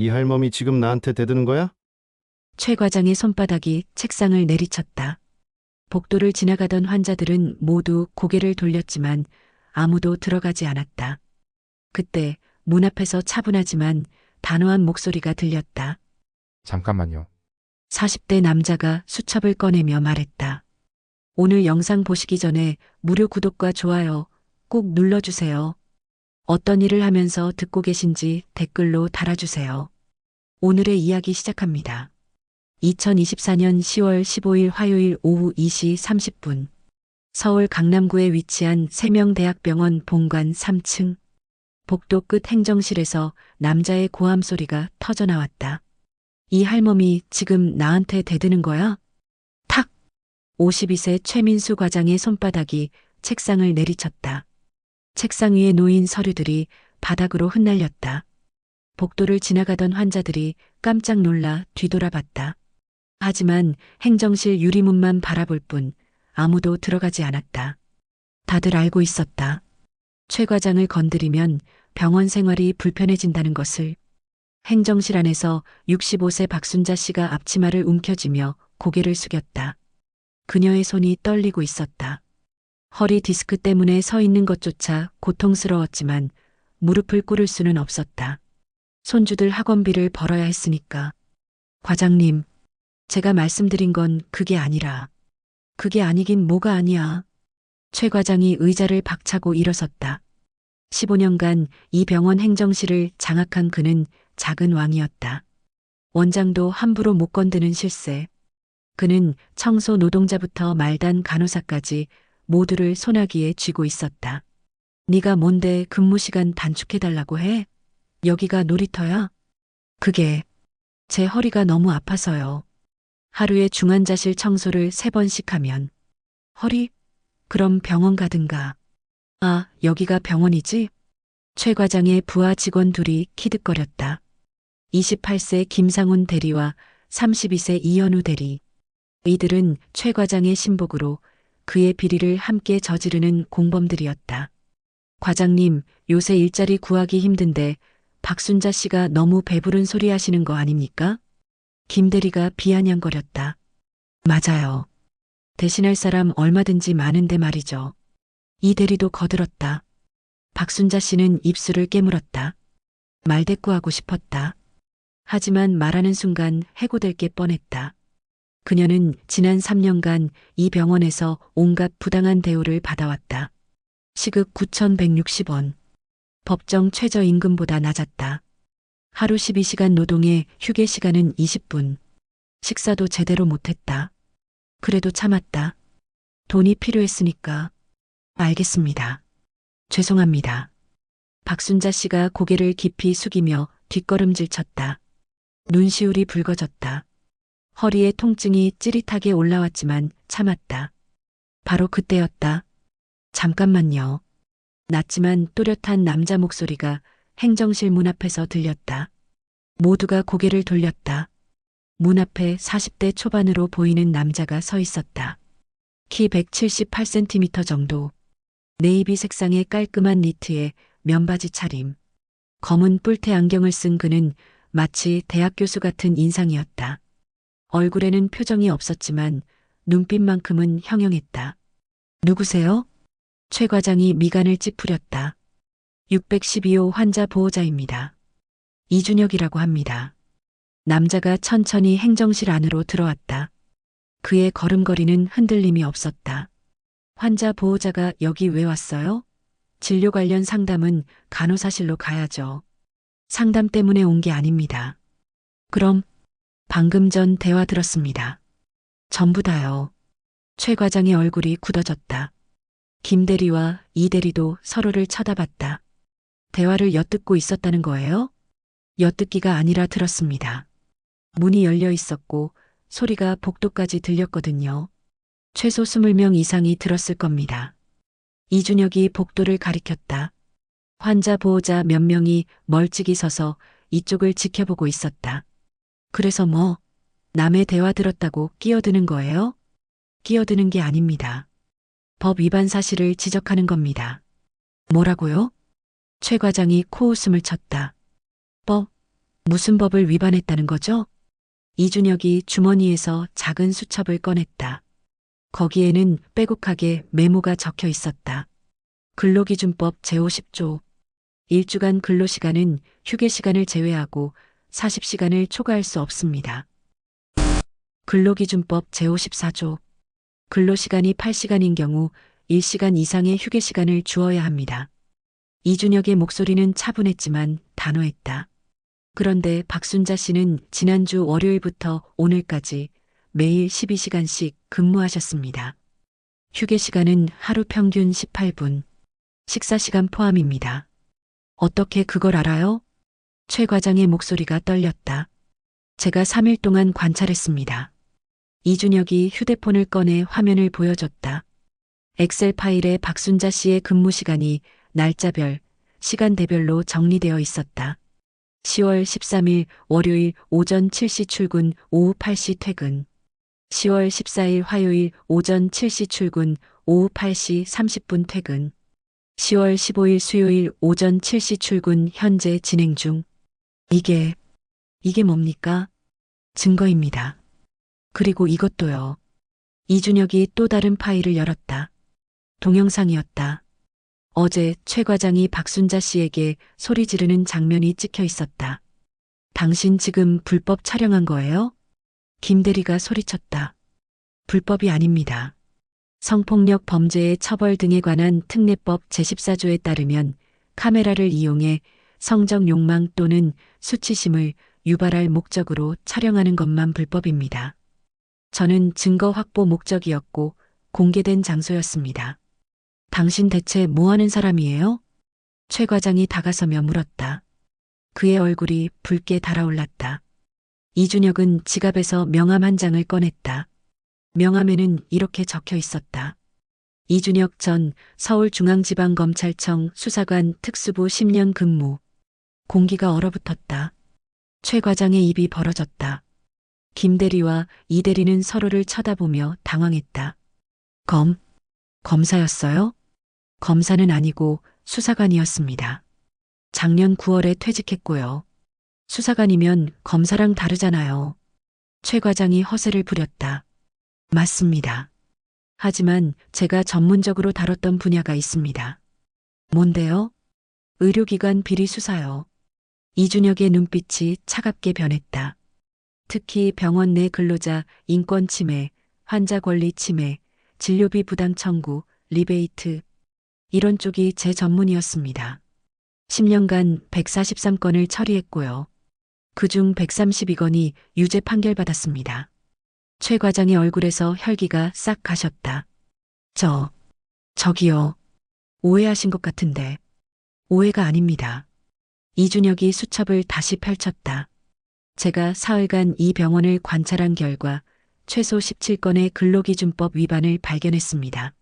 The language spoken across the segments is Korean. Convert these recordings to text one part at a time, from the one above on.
이 할멈이 지금 나한테 대드는 거야? 최 과장의 손바닥이 책상을 내리쳤다. 복도를 지나가던 환자들은 모두 고개를 돌렸지만 아무도 들어가지 않았다. 그때 문 앞에서 차분하지만 단호한 목소리가 들렸다. 잠깐만요. 40대 남자가 수첩을 꺼내며 말했다. 오늘 영상 보시기 전에 무료 구독과 좋아요 꼭 눌러주세요. 어떤 일을 하면서 듣고 계신지 댓글로 달아주세요. 오늘의 이야기 시작합니다. 2024년 10월 15일 화요일 오후 2시 30분. 서울 강남구에 위치한 세명대학병원 본관 3층. 복도 끝 행정실에서 남자의 고함 소리가 터져나왔다. 이 할멈이 지금 나한테 대드는 거야? 탁! 52세 최민수 과장의 손바닥이 책상을 내리쳤다. 책상 위에 놓인 서류들이 바닥으로 흩날렸다. 복도를 지나가던 환자들이 깜짝 놀라 뒤돌아봤다. 하지만 행정실 유리문만 바라볼 뿐 아무도 들어가지 않았다. 다들 알고 있었다. 최 과장을 건드리면 병원 생활이 불편해진다는 것을. 행정실 안에서 65세 박순자 씨가 앞치마를 움켜쥐며 고개를 숙였다. 그녀의 손이 떨리고 있었다. 허리 디스크 때문에 서 있는 것조차 고통스러웠지만 무릎을 꿇을 수는 없었다. 손주들 학원비를 벌어야 했으니까. 과장님, 제가 말씀드린 건 그게 아니라. 그게 아니긴 뭐가 아니야. 최 과장이 의자를 박차고 일어섰다. 15년간 이 병원 행정실을 장악한 그는 작은 왕이었다. 원장도 함부로 못 건드는 실세. 그는 청소 노동자부터 말단 간호사까지 모두를 소나기에 쥐고 있었다. 네가 뭔데 근무 시간 단축해달라고 해? 여기가 놀이터야? 그게 제 허리가 너무 아파서요. 하루에 중환자실 청소를 3번씩 하면. 허리? 그럼 병원 가든가. 아, 여기가 병원이지? 최 과장의 부하 직원 둘이 키득거렸다. 28세 김상훈 대리와 32세 이현우 대리. 이들은 최 과장의 신복으로 그의 비리를 함께 저지르는 공범들이었다. 과장님, 요새 일자리 구하기 힘든데 박순자 씨가 너무 배부른 소리 하시는 거 아닙니까? 김 대리가 비아냥거렸다. 맞아요. 대신할 사람 얼마든지 많은데 말이죠. 이 대리도 거들었다. 박순자 씨는 입술을 깨물었다. 말대꾸하고 싶었다. 하지만 말하는 순간 해고될 게 뻔했다. 그녀는 지난 3년간 이 병원에서 온갖 부당한 대우를 받아왔다. 시급 9,160원. 법정 최저임금보다 낮았다. 하루 12시간 노동에 휴게 시간은 20분. 식사도 제대로 못했다. 그래도 참았다. 돈이 필요했으니까. 알겠습니다. 죄송합니다. 박순자 씨가 고개를 깊이 숙이며 뒷걸음질 쳤다. 눈시울이 붉어졌다. 허리에 통증이 찌릿하게 올라왔지만 참았다. 바로 그때였다. 잠깐만요. 낮지만 또렷한 남자 목소리가 행정실 문 앞에서 들렸다. 모두가 고개를 돌렸다. 문 앞에 40대 초반으로 보이는 남자가 서 있었다. 키 178cm 정도. 네이비 색상의 깔끔한 니트에 면바지 차림. 검은 뿔테 안경을 쓴 그는 마치 대학 교수 같은 인상이었다. 얼굴에는 표정이 없었지만 눈빛만큼은 형용했다. 누구세요? 최 과장이 미간을 찌푸렸다. 612호 환자 보호자입니다. 이준혁이라고 합니다. 남자가 천천히 행정실 안으로 들어왔다. 그의 걸음걸이는 흔들림이 없었다. 환자 보호자가 여기 왜 왔어요? 진료 관련 상담은 간호사실로 가야죠. 상담 때문에 온 게 아닙니다. 그럼 방금 전 대화 들었습니다. 전부 다요. 최 과장의 얼굴이 굳어졌다. 김 대리와 이 대리도 서로를 쳐다봤다. 대화를 엿듣고 있었다는 거예요? 엿듣기가 아니라 들었습니다. 문이 열려 있었고 소리가 복도까지 들렸거든요. 최소 20명 이상이 들었을 겁니다. 이준혁이 복도를 가리켰다. 환자 보호자 몇 명이 멀찍이 서서 이쪽을 지켜보고 있었다. 그래서 뭐, 남의 대화 들었다고 끼어드는 거예요? 끼어드는 게 아닙니다. 법 위반 사실을 지적하는 겁니다. 뭐라고요? 최 과장이 코웃음을 쳤다. 법? 무슨 법을 위반했다는 거죠? 이준혁이 주머니에서 작은 수첩을 꺼냈다. 거기에는 빼곡하게 메모가 적혀 있었다. 근로기준법 제50조. 일주간 근로시간은 휴게시간을 제외하고 40시간을 초과할 수 없습니다. 근로기준법 제54조. 근로시간이 8시간인 경우 1시간 이상의 휴게시간을 주어야 합니다. 이준혁의 목소리는 차분했지만 단호했다. 그런데 박순자 씨는 지난주 월요일부터 오늘까지 매일 12시간씩 근무하셨습니다. 휴게시간은 하루 평균 18분, 식사시간 포함입니다. 어떻게 그걸 알아요? 최 과장의 목소리가 떨렸다. 제가 3일 동안 관찰했습니다. 이준혁이 휴대폰을 꺼내 화면을 보여줬다. 엑셀 파일에 박순자 씨의 근무 시간이 날짜별, 시간대별로 정리되어 있었다. 10월 13일 월요일 오전 7시 출근, 오후 8시 퇴근. 10월 14일 화요일 오전 7시 출근, 오후 8시 30분 퇴근. 10월 15일 수요일 오전 7시 출근, 현재 진행 중. 이게 뭡니까? 증거입니다. 그리고 이것도요. 이준혁이 또 다른 파일을 열었다. 동영상이었다. 어제 최 과장이 박순자 씨에게 소리 지르는 장면이 찍혀 있었다. 당신 지금 불법 촬영한 거예요? 김 대리가 소리쳤다. 불법이 아닙니다. 성폭력 범죄의 처벌 등에 관한 특례법 제14조에 따르면 카메라를 이용해 성적 욕망 또는 수치심을 유발할 목적으로 촬영하는 것만 불법입니다. 저는 증거 확보 목적이었고 공개된 장소였습니다. 당신 대체 뭐 하는 사람이에요? 최 과장이 다가서며 물었다. 그의 얼굴이 붉게 달아올랐다. 이준혁은 지갑에서 명함 한 장을 꺼냈다. 명함에는 이렇게 적혀 있었다. 이준혁 전 서울중앙지방검찰청 수사관 특수부 10년 근무. 공기가 얼어붙었다. 최 과장의 입이 벌어졌다. 김 대리와 이 대리는 서로를 쳐다보며 당황했다. 검사였어요? 검사는 아니고 수사관이었습니다. 작년 9월에 퇴직했고요. 수사관이면 검사랑 다르잖아요. 최 과장이 허세를 부렸다. 맞습니다. 하지만 제가 전문적으로 다뤘던 분야가 있습니다. 뭔데요? 의료기관 비리 수사요. 이준혁의 눈빛이 차갑게 변했다. 특히 병원 내 근로자 인권 침해, 환자 권리 침해, 진료비 부당 청구, 리베이트. 이런 쪽이 제 전문이었습니다. 10년간 143건을 처리했고요. 그중 132건이 유죄 판결받았습니다. 최 과장의 얼굴에서 혈기가 싹 가셨다. 저기요. 오해하신 것 같은데. 오해가 아닙니다. 이준혁이 수첩을 다시 펼쳤다. 제가 사흘간 이 병원을 관찰한 결과 최소 17건의 근로기준법 위반을 발견했습니다.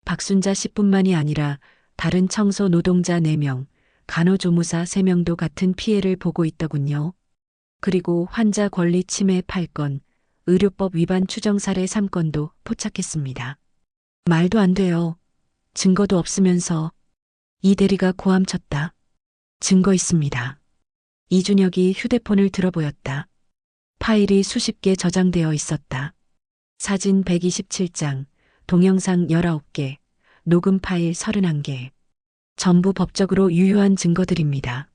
박순자 씨뿐만이 아니라 다른 청소 노동자 4명, 간호조무사 3명도 같은 피해를 보고 있더군요. 그리고 환자 권리 침해 8건, 의료법 위반 추정 사례 3건도 포착했습니다. 말도 안 돼요. 증거도 없으면서. 이 대리가 고함쳤다. 증거 있습니다. 이준혁이 휴대폰을 들어보였다. 파일이 수십 개 저장되어 있었다. 사진 127장, 동영상 19개, 녹음 파일 31개. 전부 법적으로 유효한 증거들입니다.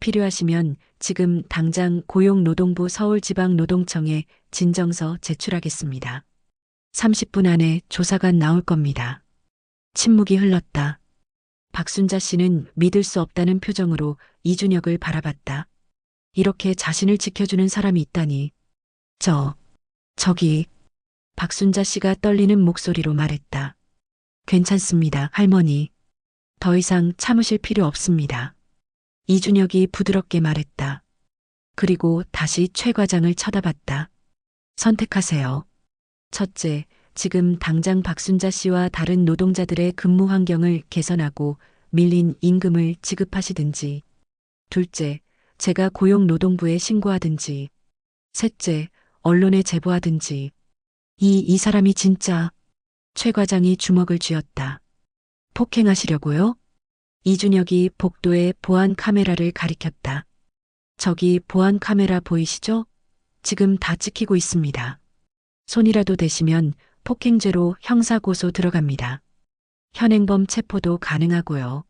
필요하시면 지금 당장 고용노동부 서울지방노동청에 진정서 제출하겠습니다. 30분 안에 조사관 나올 겁니다. 침묵이 흘렀다. 박순자 씨는 믿을 수 없다는 표정으로 이준혁을 바라봤다. 이렇게 자신을 지켜주는 사람이 있다니. 저기. 박순자 씨가 떨리는 목소리로 말했다. 괜찮습니다, 할머니. 더 이상 참으실 필요 없습니다. 이준혁이 부드럽게 말했다. 그리고 다시 최 과장을 쳐다봤다. 선택하세요. 첫째, 지금 당장 박순자 씨와 다른 노동자들의 근무 환경을 개선하고 밀린 임금을 지급하시든지. 둘째, 제가 고용노동부에 신고하든지. 셋째, 언론에 제보하든지. 이 사람이 진짜. 최 과장이 주먹을 쥐었다. 폭행하시려고요? 이준혁이 복도에 보안 카메라를 가리켰다. 저기 보안 카메라 보이시죠? 지금 다 찍히고 있습니다. 손이라도 대시면 폭행죄로 형사고소 들어갑니다. 현행범 체포도 가능하고요.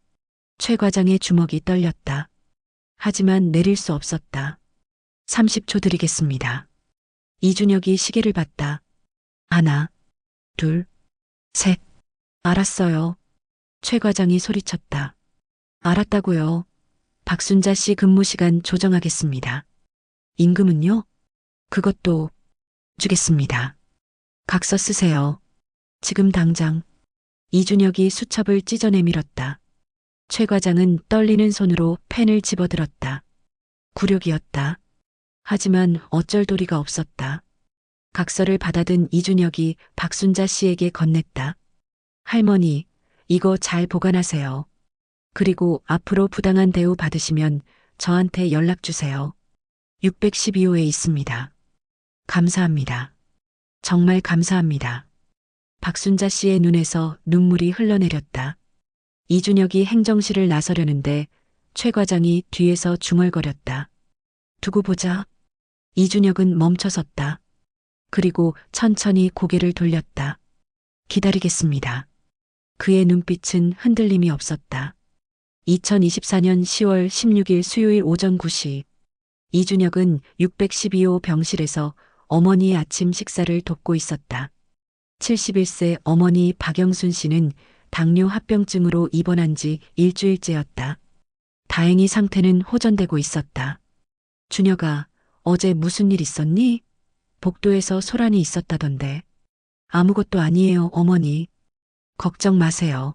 최 과장의 주먹이 떨렸다. 하지만 내릴 수 없었다. 30초 드리겠습니다. 이준혁이 시계를 봤다. 하나, 둘, 셋. 알았어요. 최 과장이 소리쳤다. 알았다고요. 박순자 씨 근무 시간 조정하겠습니다. 임금은요? 그것도 주겠습니다. 각서 쓰세요. 지금 당장. 이준혁이 수첩을 찢어 내밀었다. 최 과장은 떨리는 손으로 펜을 집어들었다. 굴욕이었다. 하지만 어쩔 도리가 없었다. 각서를 받아든 이준혁이 박순자 씨에게 건넸다. 할머니, 이거 잘 보관하세요. 그리고 앞으로 부당한 대우 받으시면 저한테 연락 주세요. 612호에 있습니다. 감사합니다. 정말 감사합니다. 박순자 씨의 눈에서 눈물이 흘러내렸다. 이준혁이 행정실을 나서려는데 최 과장이 뒤에서 중얼거렸다. 두고 보자. 이준혁은 멈춰섰다. 그리고 천천히 고개를 돌렸다. 기다리겠습니다. 그의 눈빛은 흔들림이 없었다. 2024년 10월 16일 수요일 오전 9시 이준혁은 612호 병실에서 어머니의 아침 식사를 돕고 있었다. 71세 어머니 박영순 씨는 당뇨 합병증으로 입원한 지 일주일째였다. 다행히 상태는 호전되고 있었다. 준혁아, 어제 무슨 일 있었니? 복도에서 소란이 있었다던데. 아무것도 아니에요, 어머니. 걱정 마세요.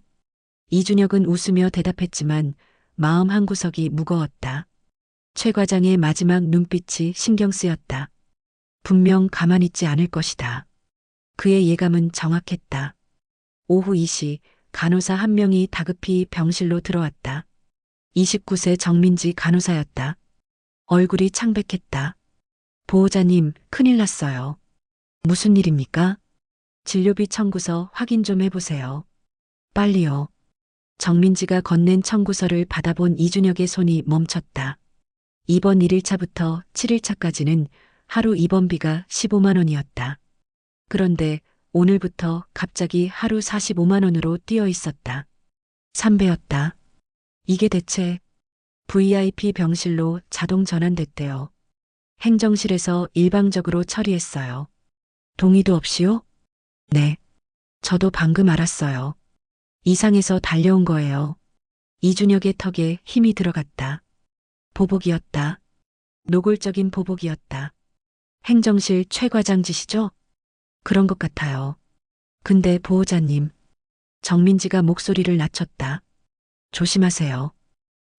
이준혁은 웃으며 대답했지만 마음 한구석이 무거웠다. 최 과장의 마지막 눈빛이 신경 쓰였다. 분명 가만히 있지 않을 것이다. 그의 예감은 정확했다. 오후 2시 간호사 한 명이 다급히 병실로 들어왔다. 29세 정민지 간호사였다. 얼굴이 창백했다. 보호자님, 큰일 났어요. 무슨 일입니까? 진료비 청구서 확인 좀 해보세요. 빨리요. 정민지가 건넨 청구서를 받아본 이준혁의 손이 멈췄다. 입원 1일차부터 7일차까지는 하루 입원비가 15만 원이었다. 그런데 오늘부터 갑자기 하루 45만 원으로 뛰어 있었다. 3배였다. 이게 대체 VIP 병실로 자동 전환됐대요. 행정실에서 일방적으로 처리했어요. 동의도 없이요? 네. 저도 방금 알았어요. 이상해서 달려온 거예요. 이준혁의 턱에 힘이 들어갔다. 보복이었다. 노골적인 보복이었다. 행정실 최 과장 짓이죠? 그런 것 같아요. 근데 보호자님. 정민지가 목소리를 낮췄다. 조심하세요.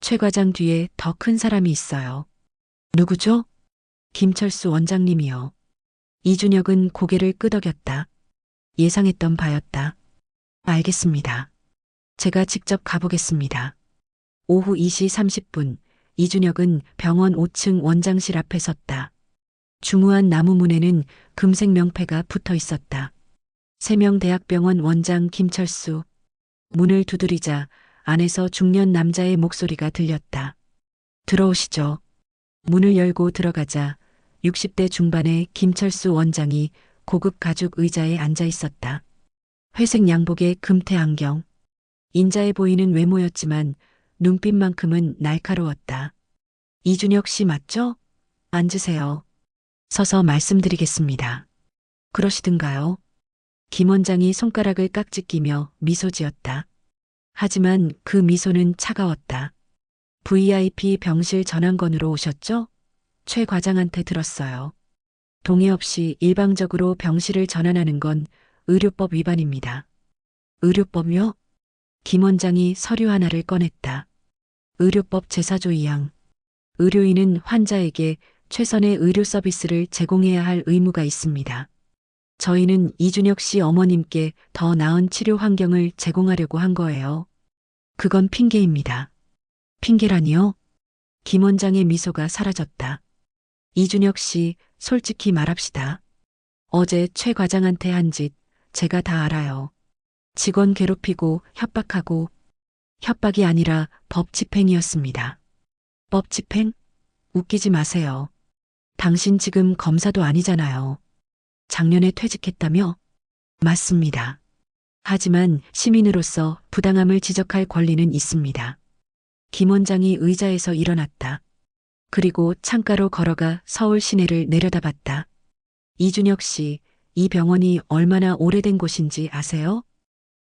최 과장 뒤에 더 큰 사람이 있어요. 누구죠? 김철수 원장님이요. 이준혁은 고개를 끄덕였다. 예상했던 바였다. 알겠습니다. 제가 직접 가보겠습니다. 오후 2시 30분 이준혁은 병원 5층 원장실 앞에 섰다. 중후한 나무 문에는 금색 명패가 붙어 있었다. 세명대학병원 원장 김철수. 문을 두드리자 안에서 중년 남자의 목소리가 들렸다. 들어오시죠. 문을 열고 들어가자 60대 중반의 김철수 원장이 고급 가죽 의자에 앉아 있었다. 회색 양복에 금태 안경. 인자해 보이는 외모였지만 눈빛만큼은 날카로웠다. 이준혁 씨 맞죠? 앉으세요. 서서 말씀드리겠습니다. 그러시든가요? 김 원장이 손가락을 깍지 끼며 미소 지었다. 하지만 그 미소는 차가웠다. VIP 병실 전환건으로 오셨죠? 최 과장한테 들었어요. 동의 없이 일방적으로 병실을 전환하는 건 의료법 위반입니다. 의료법이요? 김 원장이 서류 하나를 꺼냈다. 의료법 제4조 2항. 의료인은 환자에게 최선의 의료 서비스를 제공해야 할 의무가 있습니다. 저희는 이준혁 씨 어머님께 더 나은 치료 환경을 제공하려고 한 거예요. 그건 핑계입니다. 핑계라니요? 김 원장의 미소가 사라졌다. 이준혁 씨, 솔직히 말합시다. 어제 최 과장한테 한 짓 제가 다 알아요. 직원 괴롭히고 협박하고 협박이 아니라 법 집행이었습니다. 법 집행? 웃기지 마세요. 당신 지금 검사도 아니잖아요. 작년에 퇴직했다며? 맞습니다. 하지만 시민으로서 부당함을 지적할 권리는 있습니다. 김 원장이 의자에서 일어났다. 그리고 창가로 걸어가 서울 시내를 내려다봤다. 이준혁 씨, 이 병원이 얼마나 오래된 곳인지 아세요?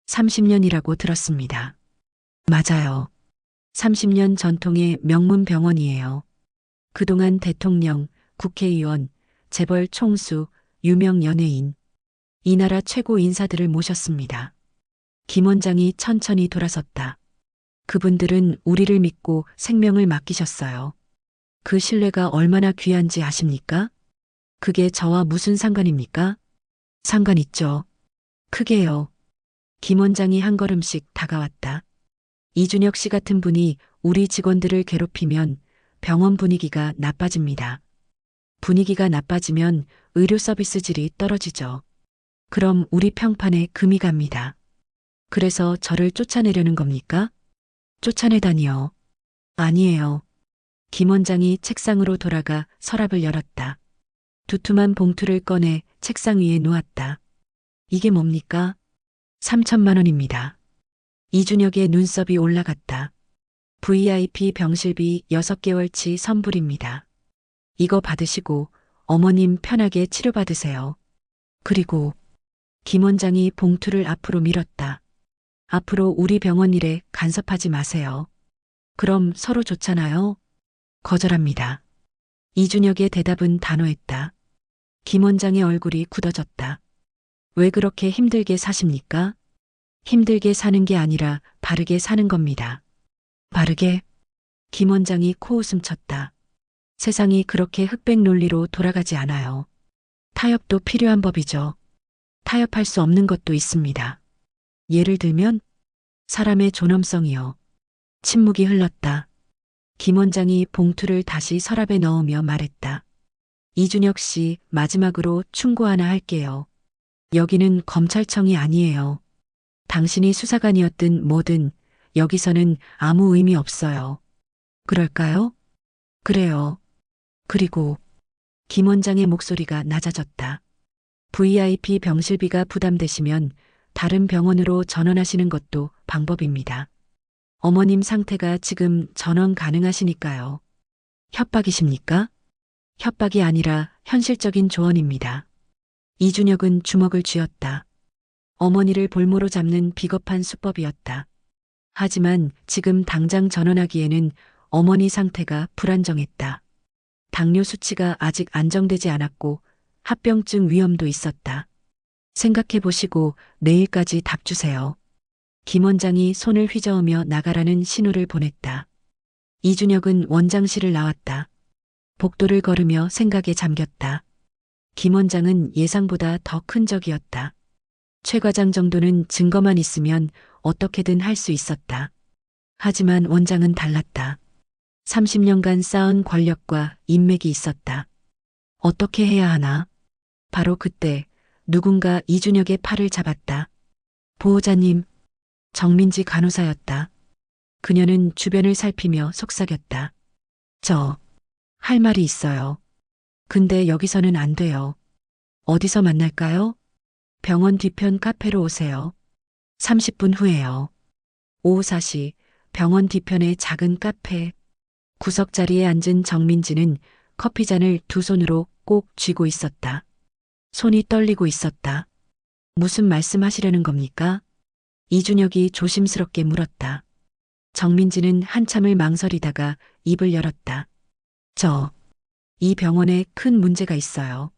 30년이라고 들었습니다. 맞아요. 30년 전통의 명문 병원이에요. 그동안 대통령, 국회의원, 재벌 총수, 유명 연예인, 이 나라 최고 인사들을 모셨습니다. 김 원장이 천천히 돌아섰다. 그분들은 우리를 믿고 생명을 맡기셨어요. 그 신뢰가 얼마나 귀한지 아십니까? 그게 저와 무슨 상관입니까? 상관 있죠. 크게요. 김 원장이 한 걸음씩 다가왔다. 이준혁 씨 같은 분이 우리 직원들을 괴롭히면 병원 분위기가 나빠집니다. 분위기가 나빠지면 의료 서비스 질이 떨어지죠. 그럼 우리 평판에 금이 갑니다. 그래서 저를 쫓아내려는 겁니까? 쫓아내다니요. 아니에요. 김 원장이 책상으로 돌아가 서랍을 열었다. 두툼한 봉투를 꺼내 책상 위에 놓았다. 이게 뭡니까? 3천만 원입니다. 이준혁의 눈썹이 올라갔다. VIP 병실비 6개월치 선불입니다. 이거 받으시고 어머님 편하게 치료받으세요. 그리고 김 원장이 봉투를 앞으로 밀었다. 앞으로 우리 병원 일에 간섭하지 마세요. 그럼 서로 좋잖아요. 거절합니다. 이준혁의 대답은 단호했다. 김 원장의 얼굴이 굳어졌다. 왜 그렇게 힘들게 사십니까? 힘들게 사는 게 아니라 바르게 사는 겁니다. 바르게? 김 원장이 코웃음 쳤다. 세상이 그렇게 흑백 논리로 돌아가지 않아요. 타협도 필요한 법이죠. 타협할 수 없는 것도 있습니다. 예를 들면 사람의 존엄성이요. 침묵이 흘렀다. 김 원장이 봉투를 다시 서랍에 넣으며 말했다. 이준혁 씨, 마지막으로 충고 하나 할게요. 여기는 검찰청이 아니에요. 당신이 수사관이었든 뭐든 여기서는 아무 의미 없어요. 그럴까요? 그래요. 그리고 김 원장의 목소리가 낮아졌다. VIP 병실비가 부담되시면 다른 병원으로 전원하시는 것도 방법입니다. 어머님 상태가 지금 전원 가능하시니까요. 협박이십니까? 협박이 아니라 현실적인 조언입니다. 이준혁은 주먹을 쥐었다. 어머니를 볼모로 잡는 비겁한 수법이었다. 하지만 지금 당장 전원하기에는 어머니 상태가 불안정했다. 당뇨 수치가 아직 안정되지 않았고 합병증 위험도 있었다. 생각해 보시고 내일까지 답 주세요. 김 원장이 손을 휘저으며 나가라는 신호를 보냈다. 이준혁은 원장실을 나왔다. 복도를 걸으며 생각에 잠겼다. 김 원장은 예상보다 더 큰 적이었다. 최 과장 정도는 증거만 있으면 어떻게든 할 수 있었다. 하지만 원장은 달랐다. 30년간 쌓은 권력과 인맥이 있었다. 어떻게 해야 하나? 바로 그때 누군가 이준혁의 팔을 잡았다. 보호자님, 정민지 간호사였다. 그녀는 주변을 살피며 속삭였다. 할 말이 있어요. 근데 여기서는 안 돼요. 어디서 만날까요? 병원 뒤편 카페로 오세요. 30분 후에요. 오후 4시 병원 뒤편의 작은 카페. 구석 자리에 앉은 정민지는 커피잔을 두 손으로 꼭 쥐고 있었다. 손이 떨리고 있었다. 무슨 말씀하시려는 겁니까? 이준혁이 조심스럽게 물었다. 정민지는 한참을 망설이다가 입을 열었다. 이 병원에 큰 문제가 있어요.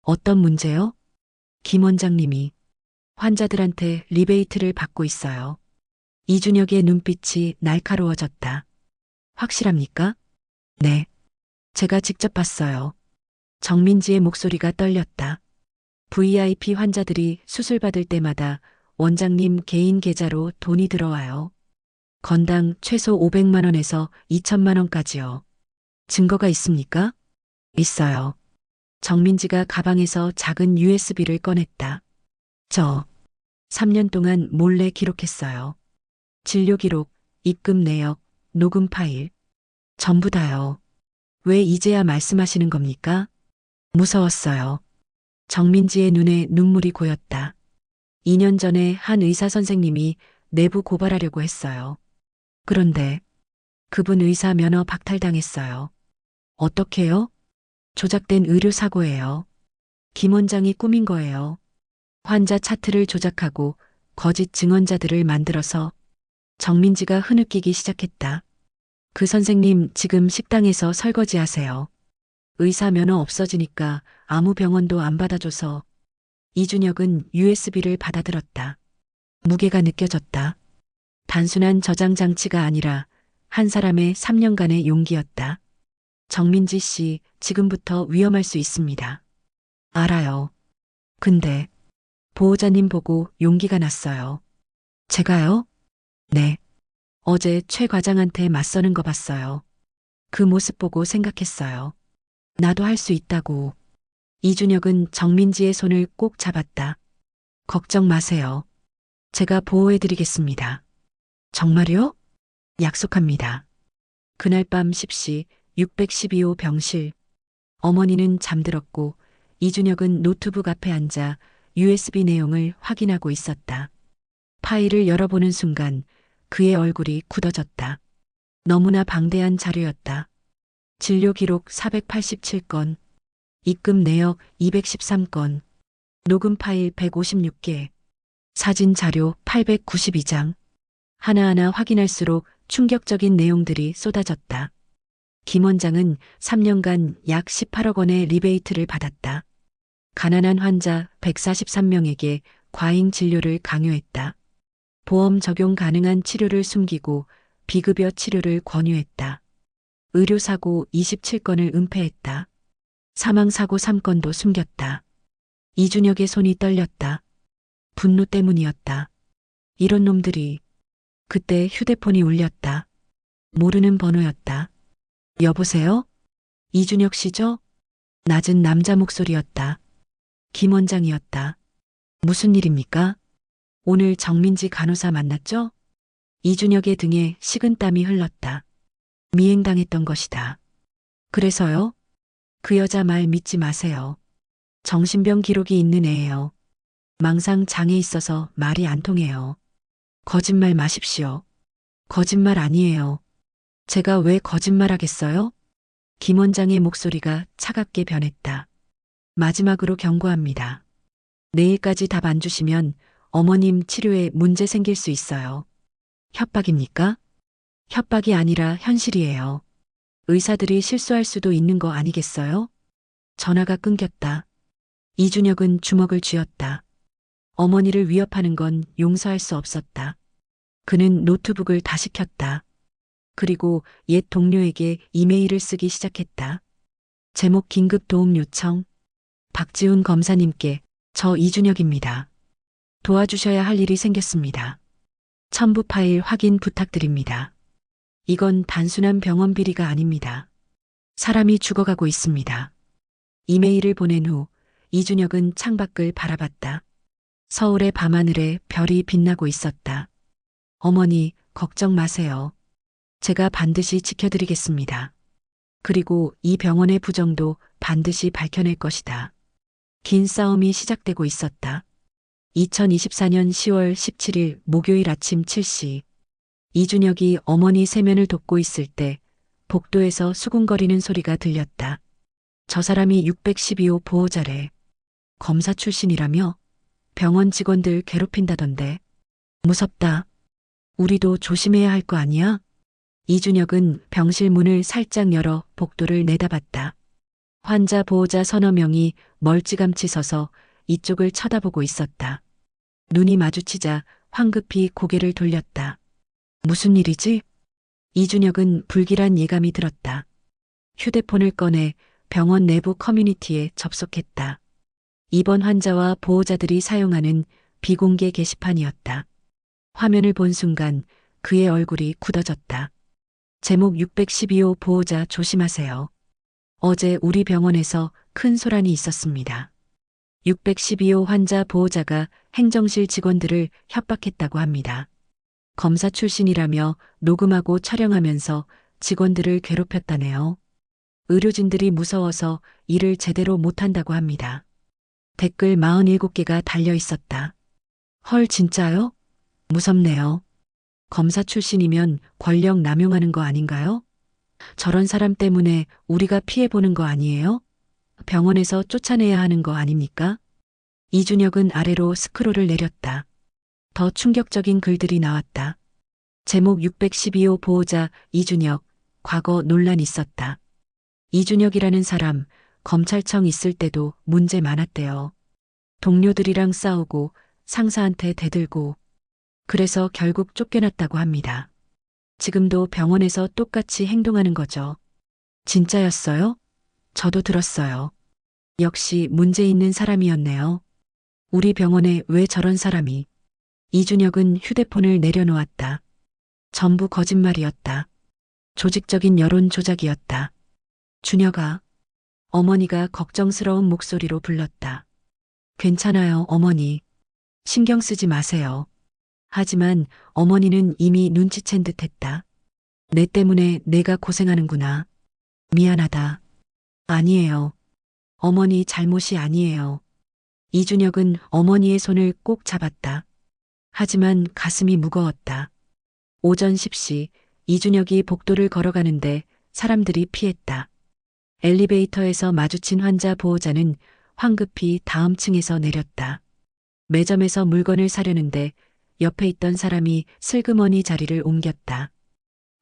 어떤 문제요? 김 원장님이 환자들한테 리베이트를 받고 있어요. 이준혁의 눈빛이 날카로워졌다. 확실합니까? 네. 제가 직접 봤어요. 정민지의 목소리가 떨렸다. VIP 환자들이 수술받을 때마다 원장님 개인 계좌로 돈이 들어와요. 건당 최소 500만 원에서 2천만 원까지요. 증거가 있습니까? 있어요. 정민지가 가방에서 작은 USB를 꺼냈다. 3년 동안 몰래 기록했어요. 진료 기록, 입금 내역, 녹음 파일. 전부 다요. 왜 이제야 말씀하시는 겁니까? 무서웠어요. 정민지의 눈에 눈물이 고였다. 2년 전에 한 의사 선생님이 내부 고발하려고 했어요. 그런데 그분 의사 면허 박탈당했어요. 어떻게요? 조작된 의료 사고예요. 김 원장이 꾸민 거예요. 환자 차트를 조작하고 거짓 증언자들을 만들어서 정민지가 흐느끼기 시작했다. 그 선생님 지금 식당에서 설거지 하세요. 의사 면허 없어지니까 아무 병원도 안 받아줘서 이준혁은 USB를 받아들었다. 무게가 느껴졌다. 단순한 저장 장치가 아니라 한 사람의 3년간의 용기였다. 정민지 씨, 지금부터 위험할 수 있습니다. 알아요. 근데 보호자님 보고 용기가 났어요. 제가요? 네. 어제 최 과장한테 맞서는 거 봤어요. 그 모습 보고 생각했어요. 나도 할 수 있다고. 이준혁은 정민지의 손을 꼭 잡았다. 걱정 마세요. 제가 보호해드리겠습니다. 정말요? 약속합니다. 그날 밤 10시 612호 병실. 어머니는 잠들었고 이준혁은 노트북 앞에 앉아 USB 내용을 확인하고 있었다. 파일을 열어보는 순간 그의 얼굴이 굳어졌다. 너무나 방대한 자료였다. 진료 기록 487건, 입금 내역 213건, 녹음 파일 156개, 사진 자료 892장. 하나하나 확인할수록 충격적인 내용들이 쏟아졌다. 김 원장은 3년간 약 18억 원의 리베이트를 받았다. 가난한 환자 143명에게 과잉 진료를 강요했다. 보험 적용 가능한 치료를 숨기고 비급여 치료를 권유했다. 의료사고 27건을 은폐했다. 사망사고 3건도 숨겼다. 이준혁의 손이 떨렸다. 분노 때문이었다. 이런 놈들이. 그때 휴대폰이 울렸다. 모르는 번호였다. 여보세요? 이준혁 씨죠? 낮은 남자 목소리였다. 김 원장이었다. 무슨 일입니까? 오늘 정민지 간호사 만났죠? 이준혁의 등에 식은땀이 흘렀다. 미행당했던 것이다. 그래서요? 그 여자 말 믿지 마세요. 정신병 기록이 있는 애예요. 망상 장애 있어서 말이 안 통해요. 거짓말 마십시오. 거짓말 아니에요. 제가 왜 거짓말하겠어요? 김 원장의 목소리가 차갑게 변했다. 마지막으로 경고합니다. 내일까지 답 안 주시면 어머님 치료에 문제 생길 수 있어요. 협박입니까? 협박이 아니라 현실이에요. 의사들이 실수할 수도 있는 거 아니겠어요? 전화가 끊겼다. 이준혁은 주먹을 쥐었다. 어머니를 위협하는 건 용서할 수 없었다. 그는 노트북을 다시 켰다. 그리고 옛 동료에게 이메일을 쓰기 시작했다. 제목 긴급 도움 요청. 박지훈 검사님께 저 이준혁입니다. 도와주셔야 할 일이 생겼습니다. 첨부 파일 확인 부탁드립니다. 이건 단순한 병원 비리가 아닙니다. 사람이 죽어가고 있습니다. 이메일을 보낸 후 이준혁은 창밖을 바라봤다. 서울의 밤하늘에 별이 빛나고 있었다. 어머니, 걱정 마세요. 제가 반드시 지켜드리겠습니다. 그리고 이 병원의 부정도 반드시 밝혀낼 것이다. 긴 싸움이 시작되고 있었다. 2024년 10월 17일 목요일 아침 7시. 이준혁이 어머니 세면을 돕고 있을 때 복도에서 수군거리는 소리가 들렸다. 저 사람이 612호 보호자래. 검사 출신이라며 병원 직원들 괴롭힌다던데. 무섭다. 우리도 조심해야 할 거 아니야? 이준혁은 병실 문을 살짝 열어 복도를 내다봤다. 환자 보호자 서너 명이 멀찌감치 서서 이쪽을 쳐다보고 있었다. 눈이 마주치자 황급히 고개를 돌렸다. 무슨 일이지? 이준혁은 불길한 예감이 들었다. 휴대폰을 꺼내 병원 내부 커뮤니티에 접속했다. 입원 환자와 보호자들이 사용하는 비공개 게시판이었다. 화면을 본 순간 그의 얼굴이 굳어졌다. 제목 612호 보호자 조심하세요. 어제 우리 병원에서 큰 소란이 있었습니다. 612호 환자 보호자가 행정실 직원들을 협박했다고 합니다. 검사 출신이라며 녹음하고 촬영하면서 직원들을 괴롭혔다네요. 의료진들이 무서워서 일을 제대로 못한다고 합니다. 댓글 47개가 달려 있었다. 헐, 진짜요? 무섭네요. 검사 출신이면 권력 남용하는 거 아닌가요? 저런 사람 때문에 우리가 피해보는 거 아니에요? 병원에서 쫓아내야 하는 거 아닙니까? 이준혁은 아래로 스크롤을 내렸다. 더 충격적인 글들이 나왔다. 제목 612호 보호자 이준혁, 과거 논란 있었다. 이준혁이라는 사람, 검찰청 있을 때도 문제 많았대요. 동료들이랑 싸우고 상사한테 대들고 그래서 결국 쫓겨났다고 합니다. 지금도 병원에서 똑같이 행동하는 거죠. 진짜였어요? 저도 들었어요. 역시 문제 있는 사람이었네요. 우리 병원에 왜 저런 사람이? 이준혁은 휴대폰을 내려놓았다. 전부 거짓말이었다. 조직적인 여론 조작이었다. 준혁아. 어머니가 걱정스러운 목소리로 불렀다. 괜찮아요, 어머니. 신경 쓰지 마세요. 하지만 어머니는 이미 눈치챈 듯 했다. 내 때문에 내가 고생하는구나. 미안하다. 아니에요. 어머니 잘못이 아니에요. 이준혁은 어머니의 손을 꼭 잡았다. 하지만 가슴이 무거웠다. 오전 10시 이준혁이 복도를 걸어가는데 사람들이 피했다. 엘리베이터에서 마주친 환자 보호자는 황급히 다음 층에서 내렸다. 매점에서 물건을 사려는데 옆에 있던 사람이 슬그머니 자리를 옮겼다.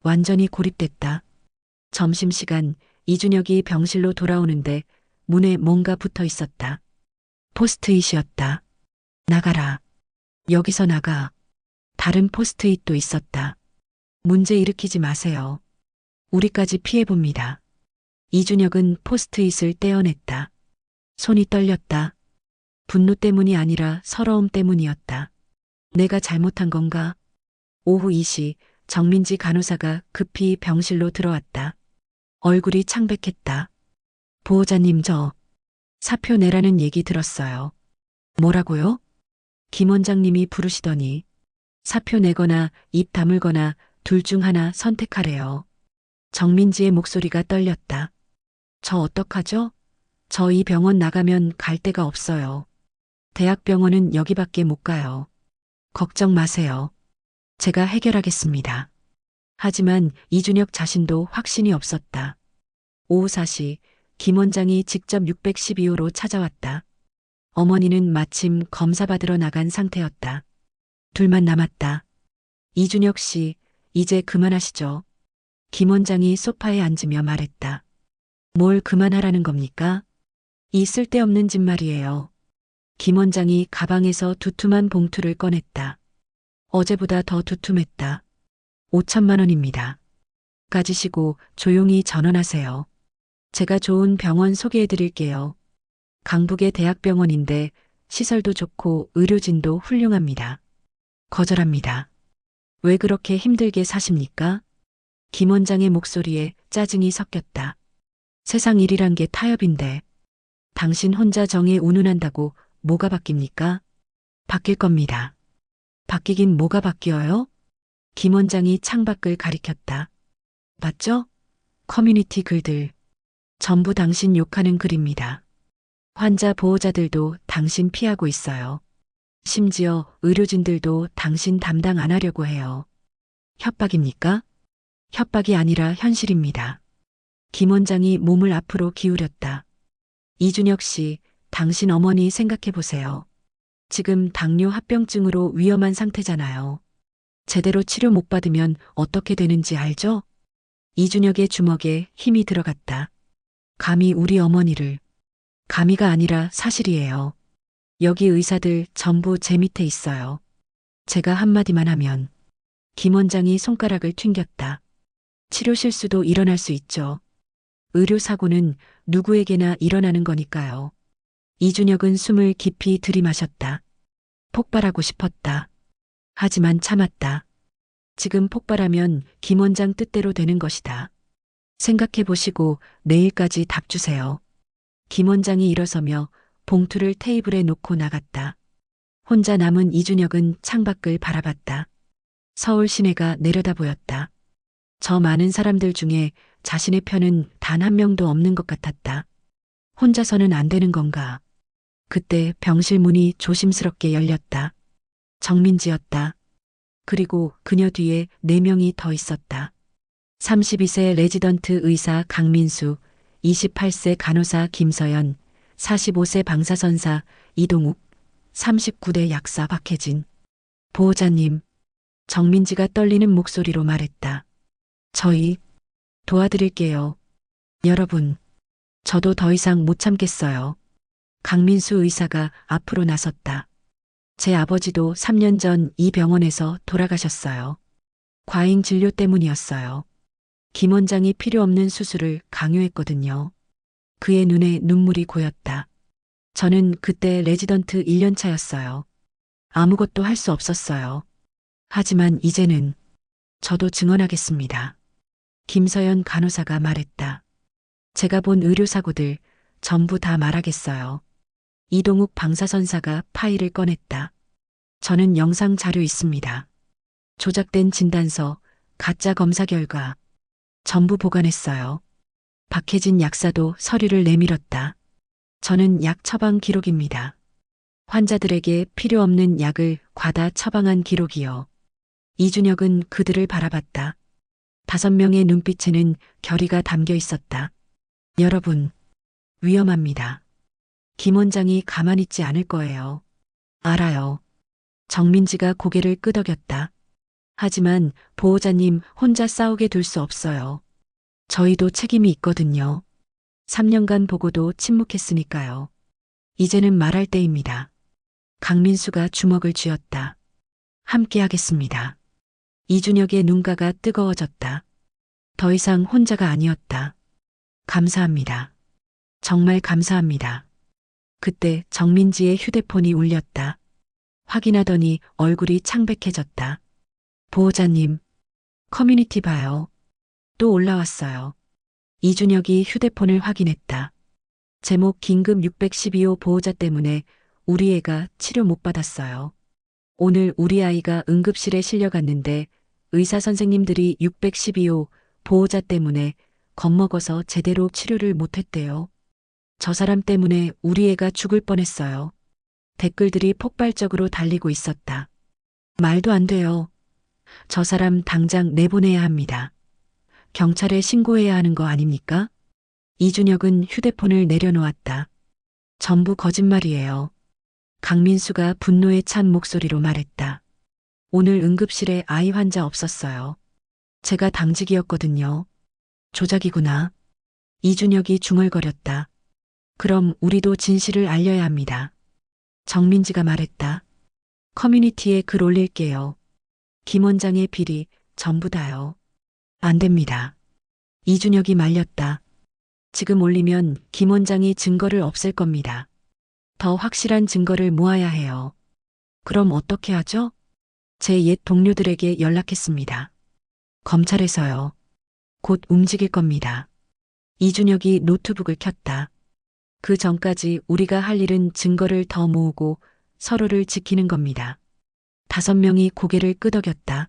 완전히 고립됐다. 점심시간 이준혁이 병실로 돌아오는데 문에 뭔가 붙어 있었다. 포스트잇이었다. 나가라. 여기서 나가. 다른 포스트잇도 있었다. 문제 일으키지 마세요. 우리까지 피해봅니다. 이준혁은 포스트잇을 떼어냈다. 손이 떨렸다. 분노 때문이 아니라 서러움 때문이었다. 내가 잘못한 건가? 오후 2시 정민지 간호사가 급히 병실로 들어왔다. 얼굴이 창백했다. 보호자님, 저 사표 내라는 얘기 들었어요. 뭐라고요? 김 원장님이 부르시더니 사표 내거나 입 다물거나 둘 중 하나 선택하래요. 정민지의 목소리가 떨렸다. 저 어떡하죠? 저 이 병원 나가면 갈 데가 없어요. 대학병원은 여기밖에 못 가요. 걱정 마세요. 제가 해결하겠습니다. 하지만 이준혁 자신도 확신이 없었다. 오후 4시 김 원장이 직접 612호로 찾아왔다. 어머니는 마침 검사 받으러 나간 상태였다. 둘만 남았다. 이준혁 씨, 이제 그만하시죠. 김 원장이 소파에 앉으며 말했다. 뭘 그만하라는 겁니까? 이 쓸데없는 짓 말이에요. 김 원장이 가방에서 두툼한 봉투를 꺼냈다. 어제보다 더 두툼했다. 5천만 원입니다. 가지시고 조용히 전원하세요. 제가 좋은 병원 소개해 드릴게요. 강북의 대학병원인데 시설도 좋고 의료진도 훌륭합니다. 거절합니다. 왜 그렇게 힘들게 사십니까? 김 원장의 목소리에 짜증이 섞였다. 세상 일이란 게 타협인데 당신 혼자 정에 운운한다고 뭐가 바뀝니까? 바뀔 겁니다. 바뀌긴 뭐가 바뀌어요? 김 원장이 창밖을 가리켰다. 봤죠? 커뮤니티 글들. 전부 당신 욕하는 글입니다. 환자 보호자들도 당신 피하고 있어요. 심지어 의료진들도 당신 담당 안 하려고 해요. 협박입니까? 협박이 아니라 현실입니다. 김 원장이 몸을 앞으로 기울였다. 이준혁 씨, 당신 어머니 생각해 보세요. 지금 당뇨 합병증으로 위험한 상태잖아요. 제대로 치료 못 받으면 어떻게 되는지 알죠? 이준혁의 주먹에 힘이 들어갔다. 감히 우리 어머니를. 감히가 아니라 사실이에요. 여기 의사들 전부 제 밑에 있어요. 제가 한마디만 하면. 김 원장이 손가락을 튕겼다. 치료 실수도 일어날 수 있죠. 의료사고는 누구에게나 일어나는 거니까요. 이준혁은 숨을 깊이 들이마셨다. 폭발하고 싶었다. 하지만 참았다. 지금 폭발하면 김 원장 뜻대로 되는 것이다. 생각해 보시고 내일까지 답 주세요. 김 원장이 일어서며 봉투를 테이블에 놓고 나갔다. 혼자 남은 이준혁은 창밖을 바라봤다. 서울 시내가 내려다 보였다. 저 많은 사람들 중에 자신의 편은 단 한 명도 없는 것 같았다. 혼자서는 안 되는 건가? 그때 병실 문이 조심스럽게 열렸다. 정민지였다. 그리고 그녀 뒤에 4명이 더 있었다. 32세 레지던트 의사 강민수, 28세 간호사 김서연, 45세 방사선사 이동욱, 39대 약사 박혜진. 보호자님, 정민지가 떨리는 목소리로 말했다. 저희 도와드릴게요. 여러분, 저도 더 이상 못 참겠어요. 강민수 의사가 앞으로 나섰다. 제 아버지도 3년 전 이 병원에서 돌아가셨어요. 과잉 진료 때문이었어요. 김 원장이 필요 없는 수술을 강요했거든요. 그의 눈에 눈물이 고였다. 저는 그때 레지던트 1년 차였어요. 아무것도 할 수 없었어요. 하지만 이제는 저도 증언하겠습니다. 김서연 간호사가 말했다. 제가 본 의료사고들 전부 다 말하겠어요. 이동욱 방사선사가 파일을 꺼냈다. 저는 영상 자료 있습니다. 조작된 진단서, 가짜 검사 결과 전부 보관했어요. 박혜진 약사도 서류를 내밀었다. 저는 약 처방 기록입니다. 환자들에게 필요 없는 약을 과다 처방한 기록이요. 이준혁은 그들을 바라봤다. 5명의 눈빛에는 결의가 담겨 있었다. 여러분, 위험합니다. 김 원장이 가만히 있지 않을 거예요. 알아요. 정민지가 고개를 끄덕였다. 하지만 보호자님 혼자 싸우게 둘 수 없어요. 저희도 책임이 있거든요. 3년간 보고도 침묵했으니까요. 이제는 말할 때입니다. 강민수가 주먹을 쥐었다. 함께 하겠습니다. 이준혁의 눈가가 뜨거워졌다. 더 이상 혼자가 아니었다. 감사합니다. 정말 감사합니다. 그때 정민지의 휴대폰이 울렸다. 확인하더니 얼굴이 창백해졌다. 보호자님, 커뮤니티 봐요. 또 올라왔어요. 이준혁이 휴대폰을 확인했다. 제목 긴급 612호 보호자 때문에 우리 애가 치료 못 받았어요. 오늘 우리 아이가 응급실에 실려갔는데 의사 선생님들이 612호 보호자 때문에 겁먹어서 제대로 치료를 못했대요. 저 사람 때문에 우리 애가 죽을 뻔했어요. 댓글들이 폭발적으로 달리고 있었다. 말도 안 돼요. 저 사람 당장 내보내야 합니다. 경찰에 신고해야 하는 거 아닙니까? 이준혁은 휴대폰을 내려놓았다. 전부 거짓말이에요. 강민수가 분노에 찬 목소리로 말했다. 오늘 응급실에 아이 환자 없었어요. 제가 당직이었거든요. 조작이구나. 이준혁이 중얼거렸다. 그럼 우리도 진실을 알려야 합니다. 정민지가 말했다. 커뮤니티에 글 올릴게요. 김 원장의 비리 전부 다요. 안 됩니다. 이준혁이 말렸다. 지금 올리면 김 원장이 증거를 없앨 겁니다. 더 확실한 증거를 모아야 해요. 그럼 어떻게 하죠? 제 옛 동료들에게 연락했습니다. 검찰에서요. 곧 움직일 겁니다. 이준혁이 노트북을 켰다. 그 전까지 우리가 할 일은 증거를 더 모으고 서로를 지키는 겁니다. 5명이 고개를 끄덕였다.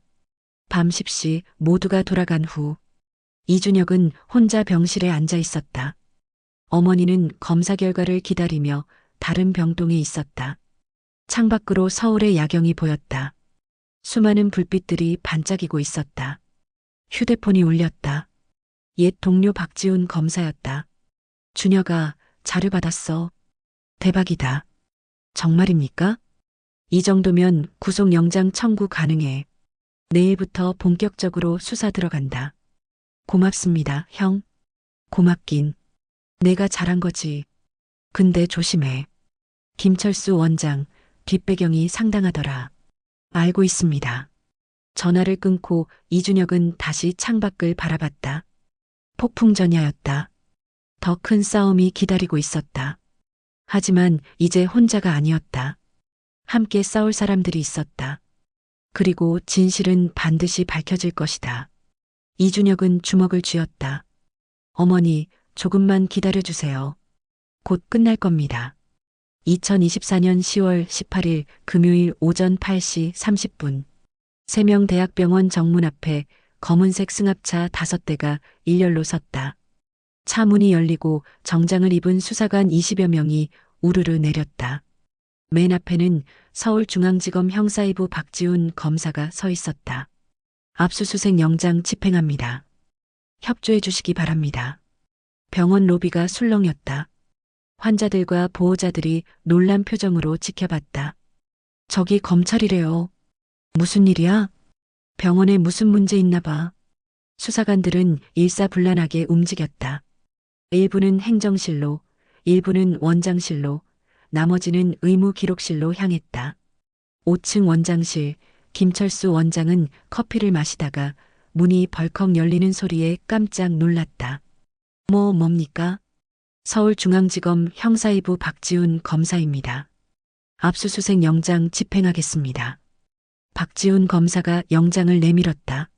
밤 10시 모두가 돌아간 후 이준혁은 혼자 병실에 앉아 있었다. 어머니는 검사 결과를 기다리며 다른 병동에 있었다. 창밖으로 서울의 야경이 보였다. 수많은 불빛들이 반짝이고 있었다. 휴대폰이 울렸다. 옛 동료 박지훈 검사였다. 준혁아, 자료 받았어. 대박이다. 정말입니까? 이 정도면 구속영장 청구 가능해. 내일부터 본격적으로 수사 들어간다. 고맙습니다, 형. 고맙긴. 내가 잘한 거지. 근데 조심해. 김철수 원장, 뒷배경이 상당하더라. 알고 있습니다. 전화를 끊고 이준혁은 다시 창밖을 바라봤다. 폭풍전야였다. 더 큰 싸움이 기다리고 있었다. 하지만 이제 혼자가 아니었다. 함께 싸울 사람들이 있었다. 그리고 진실은 반드시 밝혀질 것이다. 이준혁은 주먹을 쥐었다. 어머니, 조금만 기다려주세요. 곧 끝날 겁니다. 2024년 10월 18일 금요일 오전 8시 30분. 세명대학병원 정문 앞에 검은색 승합차 5대가 일렬로 섰다. 차 문이 열리고 정장을 입은 수사관 20여 명이 우르르 내렸다. 맨 앞에는 서울중앙지검 형사이부 박지훈 검사가 서 있었다. 압수수색 영장 집행합니다. 협조해 주시기 바랍니다. 병원 로비가 술렁였다. 환자들과 보호자들이 놀란 표정으로 지켜봤다. 저기 검찰이래요. 무슨 일이야? 병원에 무슨 문제 있나 봐. 수사관들은 일사불란하게 움직였다. 일부는 행정실로, 일부는 원장실로, 나머지는 의무기록실로 향했다. 5층 원장실, 김철수 원장은 커피를 마시다가 문이 벌컥 열리는 소리에 깜짝 놀랐다. 뭡니까? 서울중앙지검 형사이부 박지훈 검사입니다. 압수수색 영장 집행하겠습니다. 박지훈 검사가 영장을 내밀었다.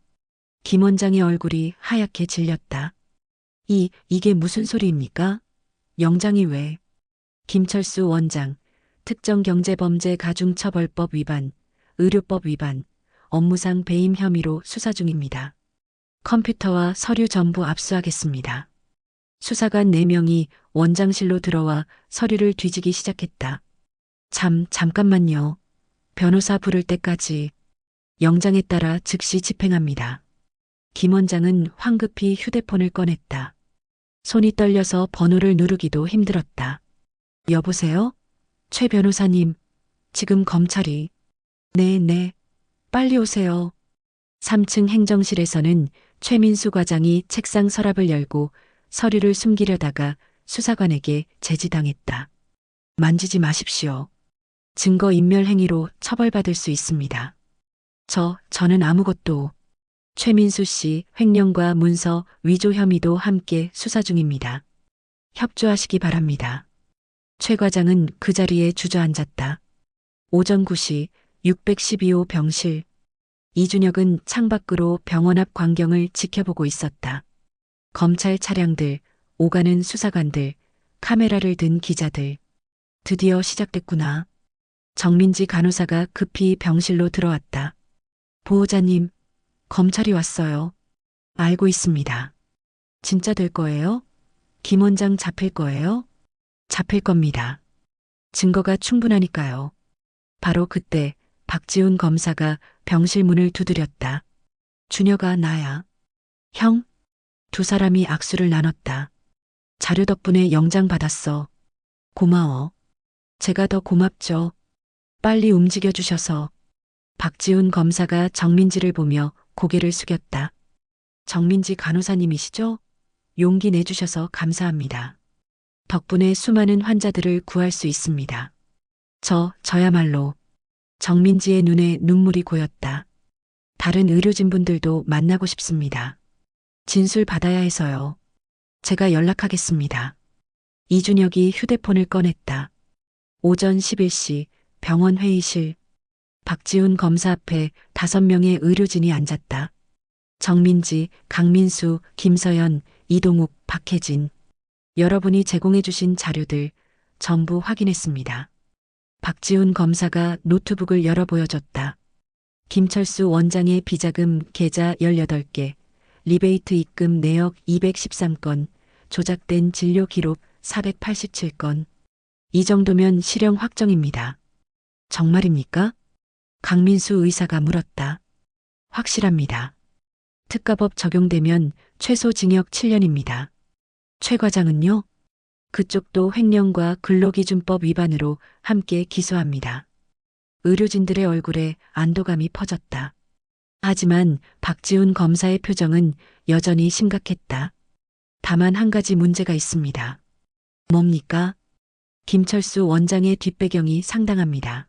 김 원장의 얼굴이 하얗게 질렸다. 이게 무슨 소리입니까? 영장이 왜? 김철수 원장, 특정경제범죄 가중처벌법 위반, 의료법 위반, 업무상 배임 혐의로 수사 중입니다. 컴퓨터와 서류 전부 압수하겠습니다. 수사관 4명이 원장실로 들어와 서류를 뒤지기 시작했다. 잠깐만요. 변호사 부를 때까지. 영장에 따라 즉시 집행합니다. 김 원장은 황급히 휴대폰을 꺼냈다. 손이 떨려서 번호를 누르기도 힘들었다. 여보세요? 최 변호사님, 지금 검찰이. 네, 빨리 오세요. 3층 행정실에서는 최민수 과장이 책상 서랍을 열고 서류를 숨기려다가 수사관에게 제지당했다. 만지지 마십시오. 증거인멸 행위로 처벌받을 수 있습니다. 저는 아무것도. 최민수 씨 횡령과 문서 위조 혐의도 함께 수사 중입니다. 협조하시기 바랍니다. 최 과장은 그 자리에 주저앉았다. 오전 9시 612호 병실. 이준혁은 창밖으로 병원 앞 광경을 지켜보고 있었다. 검찰 차량들, 오가는 수사관들, 카메라를 든 기자들. 드디어 시작됐구나. 정민지 간호사가 급히 병실로 들어왔다. 보호자님, 검찰이 왔어요. 알고 있습니다. 진짜 될 거예요? 김 원장 잡힐 거예요? 잡힐 겁니다. 증거가 충분하니까요. 바로 그때 박지훈 검사가 병실 문을 두드렸다. 준혁아, 나야. 형? 두 사람이 악수를 나눴다. 자료 덕분에 영장 받았어. 고마워. 제가 더 고맙죠. 빨리 움직여 주셔서. 박지훈 검사가 정민지를 보며 고개를 숙였다. 정민지 간호사님이시죠? 용기 내주셔서 감사합니다. 덕분에 수많은 환자들을 구할 수 있습니다. 저야말로. 정민지의 눈에 눈물이 고였다. 다른 의료진분들도 만나고 싶습니다. 진술 받아야 해서요. 제가 연락하겠습니다. 이준혁이 휴대폰을 꺼냈다. 오전 11시 병원 회의실. 박지훈 검사 앞에 5명의 의료진이 앉았다. 정민지, 강민수, 김서연, 이동욱, 박혜진. 여러분이 제공해 주신 자료들 전부 확인했습니다. 박지훈 검사가 노트북을 열어 보여줬다. 김철수 원장의 비자금 계좌 18개, 리베이트 입금 내역 213건, 조작된 진료 기록 487건. 이 정도면 실형 확정입니다. 정말입니까? 강민수 의사가 물었다. 확실합니다. 특가법 적용되면 최소 징역 7년입니다. 최 과장은요? 그쪽도 횡령과 근로기준법 위반으로 함께 기소합니다. 의료진들의 얼굴에 안도감이 퍼졌다. 하지만 박지훈 검사의 표정은 여전히 심각했다. 다만 한 가지 문제가 있습니다. 뭡니까? 김철수 원장의 뒷배경이 상당합니다.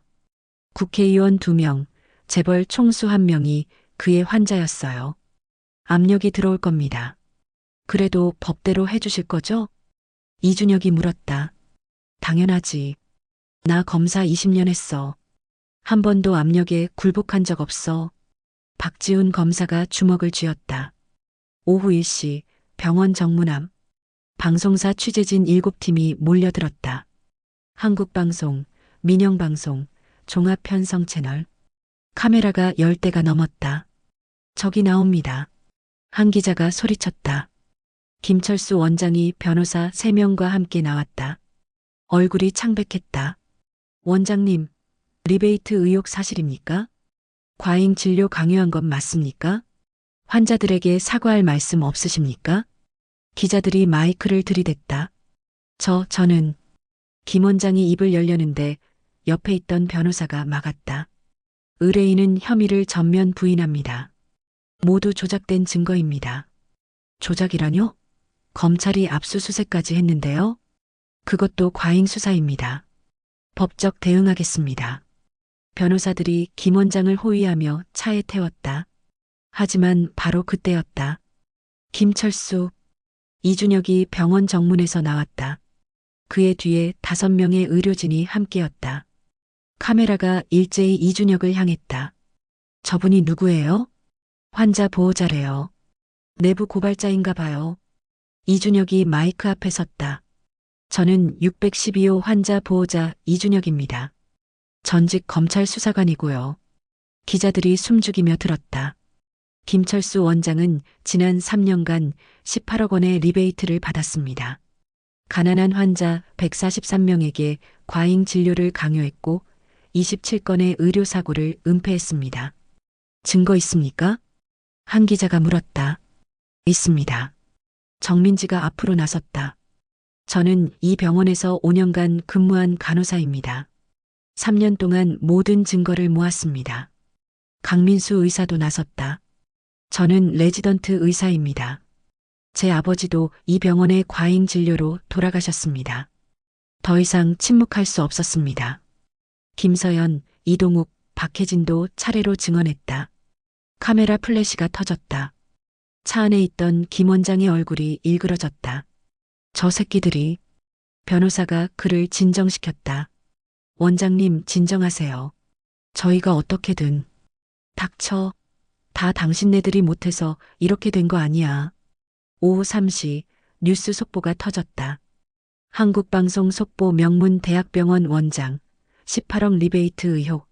국회의원 2명, 재벌 총수 1명이 그의 환자였어요. 압력이 들어올 겁니다. 그래도 법대로 해주실 거죠? 이준혁이 물었다. 당연하지. 나 검사 20년 했어. 한 번도 압력에 굴복한 적 없어. 박지훈 검사가 주먹을 쥐었다. 오후 1시 병원 정문암. 방송사 취재진 7팀이 몰려들었다. 한국방송, 민영방송, 종합편성 채널. 카메라가 10대가 넘었다. 저기 나옵니다. 한 기자가 소리쳤다. 김철수 원장이 변호사 3명과 함께 나왔다. 얼굴이 창백했다. 원장님, 리베이트 의혹 사실입니까? 과잉 진료 강요한 건 맞습니까? 환자들에게 사과할 말씀 없으십니까? 기자들이 마이크를 들이댔다. 저는 김 원장이 입을 열려는데 옆에 있던 변호사가 막았다. 의뢰인은 혐의를 전면 부인합니다. 모두 조작된 증거입니다. 조작이라뇨? 검찰이 압수수색까지 했는데요. 그것도 과잉 수사입니다. 법적 대응하겠습니다. 변호사들이 김 원장을 호위하며 차에 태웠다. 하지만 바로 그때였다. 김철수, 이준혁이 병원 정문에서 나왔다. 그의 뒤에 5명의 의료진이 함께였다. 카메라가 일제히 이준혁을 향했다. 저분이 누구예요? 환자 보호자래요. 내부 고발자인가 봐요. 이준혁이 마이크 앞에 섰다. 저는 612호 환자 보호자 이준혁입니다. 전직 검찰 수사관이고요. 기자들이 숨죽이며 들었다. 김철수 원장은 지난 3년간 18억 원의 리베이트를 받았습니다. 가난한 환자 143명에게 과잉 진료를 강요했고 27건의 의료사고를 은폐했습니다. 증거 있습니까? 한 기자가 물었다. 있습니다. 정민지가 앞으로 나섰다. 저는 이 병원에서 5년간 근무한 간호사입니다. 3년 동안 모든 증거를 모았습니다. 강민수 의사도 나섰다. 저는 레지던트 의사입니다. 제 아버지도 이 병원의 과잉 진료로 돌아가셨습니다. 더 이상 침묵할 수 없었습니다. 김서연, 이동욱, 박혜진도 차례로 증언했다. 카메라 플래시가 터졌다. 차 안에 있던 김 원장의 얼굴이 일그러졌다. 저 새끼들이. 변호사가 그를 진정시켰다. 원장님, 진정하세요. 저희가 어떻게든. 닥쳐. 다 당신네들이 못해서 이렇게 된 거 아니야. 오후 3시 뉴스 속보가 터졌다. 한국방송 속보 명문 대학병원 원장 18억 리베이트 의혹.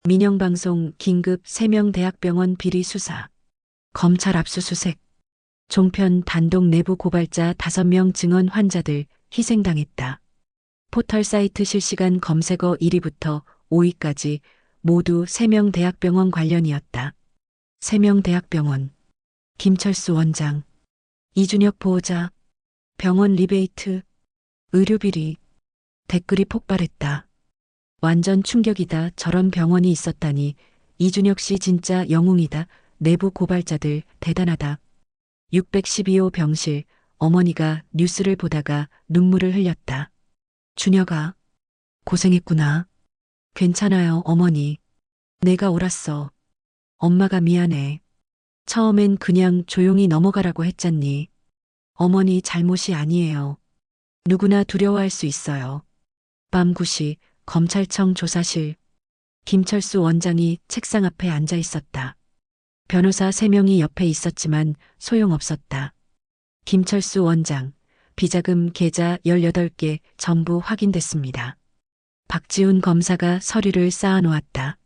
민영방송 긴급 3명 대학병원 비리 수사. 검찰 압수수색. 종편 단독 내부 고발자 5명 증언 환자들 희생당했다. 포털 사이트 실시간 검색어 1위부터 5위까지 모두 3명 대학병원 관련이었다. 3명 대학병원. 김철수 원장. 이준혁 보호자. 병원 리베이트. 의료비리. 댓글이 폭발했다. 완전 충격이다. 저런 병원이 있었다니. 이준혁 씨 진짜 영웅이다. 내부 고발자들 대단하다. 612호 병실. 어머니가 뉴스를 보다가 눈물을 흘렸다. 준혁아. 고생했구나. 괜찮아요, 어머니. 내가 옳았어. 엄마가 미안해. 처음엔 그냥 조용히 넘어가라고 했잖니. 어머니 잘못이 아니에요. 누구나 두려워할 수 있어요. 밤 9시 검찰청 조사실. 김철수 원장이 책상 앞에 앉아 있었다. 변호사 3명이 옆에 있었지만 소용없었다. 김철수 원장, 비자금 계좌 18개 전부 확인됐습니다. 박지훈 검사가 서류를 쌓아놓았다.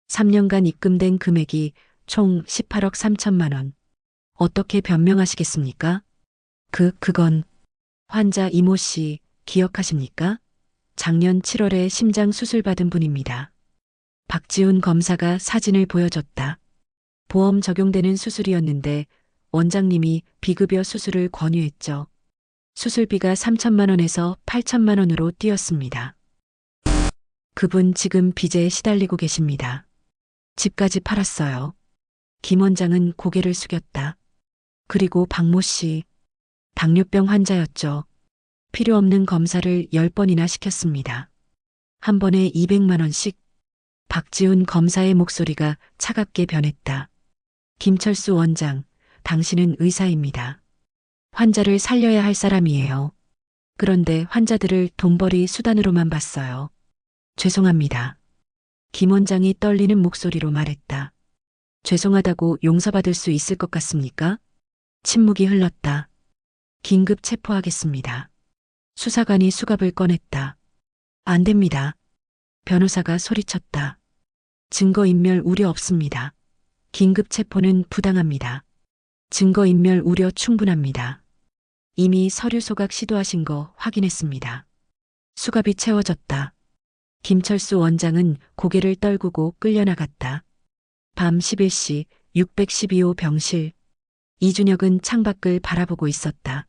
3년간 입금된 금액이 총 18억 3천만 원. 어떻게 변명하시겠습니까? 그건 환자 이모 씨 기억하십니까? 작년 7월에 심장 수술 받은 분입니다. 박지훈 검사가 사진을 보여줬다. 보험 적용되는 수술이었는데 원장님이 비급여 수술을 권유했죠. 수술비가 3천만 원에서 8천만 원으로 뛰었습니다. 그분 지금 빚에 시달리고 계십니다. 집까지 팔았어요. 김 원장은 고개를 숙였다. 그리고 박모 씨, 당뇨병 환자였죠. 필요 없는 검사를 10번이나 시켰습니다. 한 번에 200만 원씩. 박지훈 검사의 목소리가 차갑게 변했다. 김철수 원장, 당신은 의사입니다. 환자를 살려야 할 사람이에요. 그런데 환자들을 돈벌이 수단으로만 봤어요. 죄송합니다. 김 원장이 떨리는 목소리로 말했다. 죄송하다고 용서받을 수 있을 것 같습니까? 침묵이 흘렀다. 긴급 체포하겠습니다. 수사관이 수갑을 꺼냈다. 안 됩니다. 변호사가 소리쳤다. 증거인멸 우려 없습니다. 긴급 체포는 부당합니다. 증거인멸 우려 충분합니다. 이미 서류 소각 시도하신 거 확인했습니다. 수갑이 채워졌다. 김철수 원장은 고개를 떨구고 끌려나갔다. 밤 11시 612호 병실. 이준혁은 창밖을 바라보고 있었다.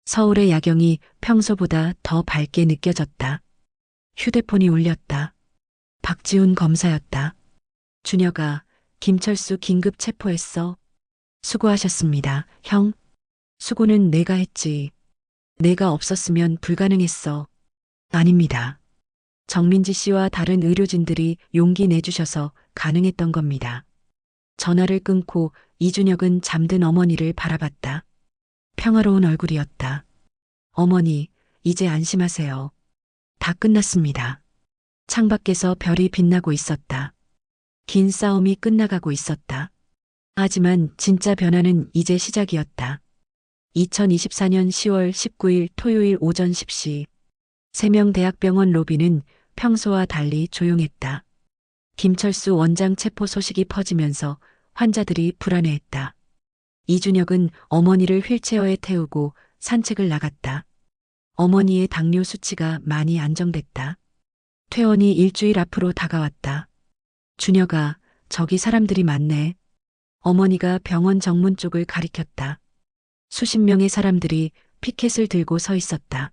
서울의 야경이 평소보다 더 밝게 느껴졌다. 휴대폰이 울렸다. 박지훈 검사였다. 준혁아, 김철수 긴급 체포했어. 수고하셨습니다, 형. 수고는 내가 했지. 내가 없었으면 불가능했어. 아닙니다. 정민지 씨와 다른 의료진들이 용기 내주셔서 가능했던 겁니다. 전화를 끊고 이준혁은 잠든 어머니를 바라봤다. 평화로운 얼굴이었다. 어머니, 이제 안심하세요. 다 끝났습니다. 창밖에서 별이 빛나고 있었다. 긴 싸움이 끝나가고 있었다. 하지만 진짜 변화는 이제 시작이었다. 2024년 10월 19일 토요일 오전 10시. 세명대학병원 로비는 평소와 달리 조용했다. 김철수 원장 체포 소식이 퍼지면서 환자들이 불안해했다. 이준혁은 어머니를 휠체어에 태우고 산책을 나갔다. 어머니의 당뇨 수치가 많이 안정됐다. 퇴원이 일주일 앞으로 다가왔다. 준혁아, 저기 사람들이 많네. 어머니가 병원 정문 쪽을 가리켰다. 수십 명의 사람들이 피켓을 들고 서 있었다.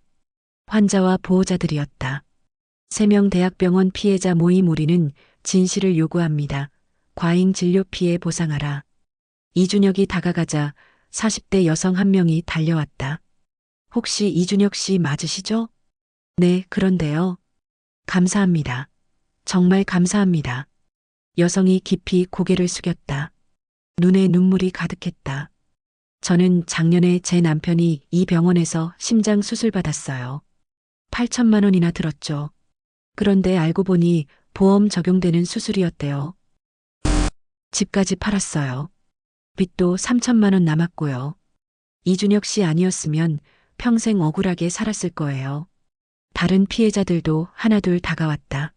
환자와 보호자들이었다. 세명대학병원 피해자 모임 우리는 진실을 요구합니다. 과잉 진료 피해 보상하라. 이준혁이 다가가자 40대 여성 한 명이 달려왔다. 혹시 이준혁 씨 맞으시죠? 네, 그런데요. 감사합니다. 정말 감사합니다. 여성이 깊이 고개를 숙였다. 눈에 눈물이 가득했다. 저는 작년에 제 남편이 이 병원에서 심장 수술 받았어요. 8천만 원이나 들었죠. 그런데 알고 보니 보험 적용되는 수술이었대요. 집까지 팔았어요. 빚도 3천만 원 남았고요. 이준혁 씨 아니었으면 평생 억울하게 살았을 거예요. 다른 피해자들도 하나둘 다가왔다.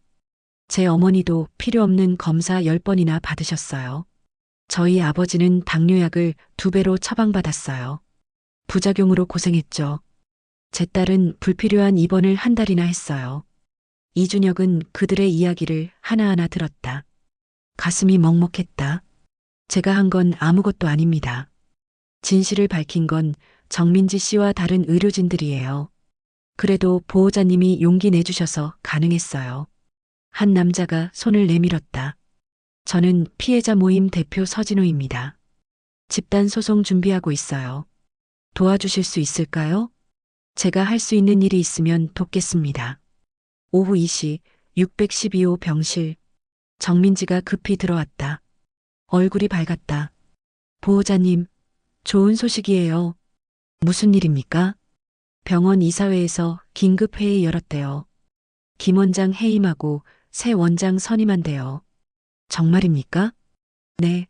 제 어머니도 필요 없는 검사 10번이나 받으셨어요. 저희 아버지는 당뇨약을 2배로 처방받았어요. 부작용으로 고생했죠. 제 딸은 불필요한 입원을 한 달이나 했어요. 이준혁은 그들의 이야기를 하나하나 들었다. 가슴이 먹먹했다. 제가 한 건 아무것도 아닙니다. 진실을 밝힌 건 정민지 씨와 다른 의료진들이에요. 그래도 보호자님이 용기 내주셔서 가능했어요. 한 남자가 손을 내밀었다. 저는 피해자 모임 대표 서진호입니다. 집단 소송 준비하고 있어요. 도와주실 수 있을까요? 제가 할 수 있는 일이 있으면 돕겠습니다. 오후 2시 612호 병실. 정민지가 급히 들어왔다. 얼굴이 밝았다. 보호자님, 좋은 소식이에요. 무슨 일입니까? 병원 이사회에서 긴급 회의 열었대요. 김 원장 해임하고 새 원장 선임한대요. 정말입니까? 네.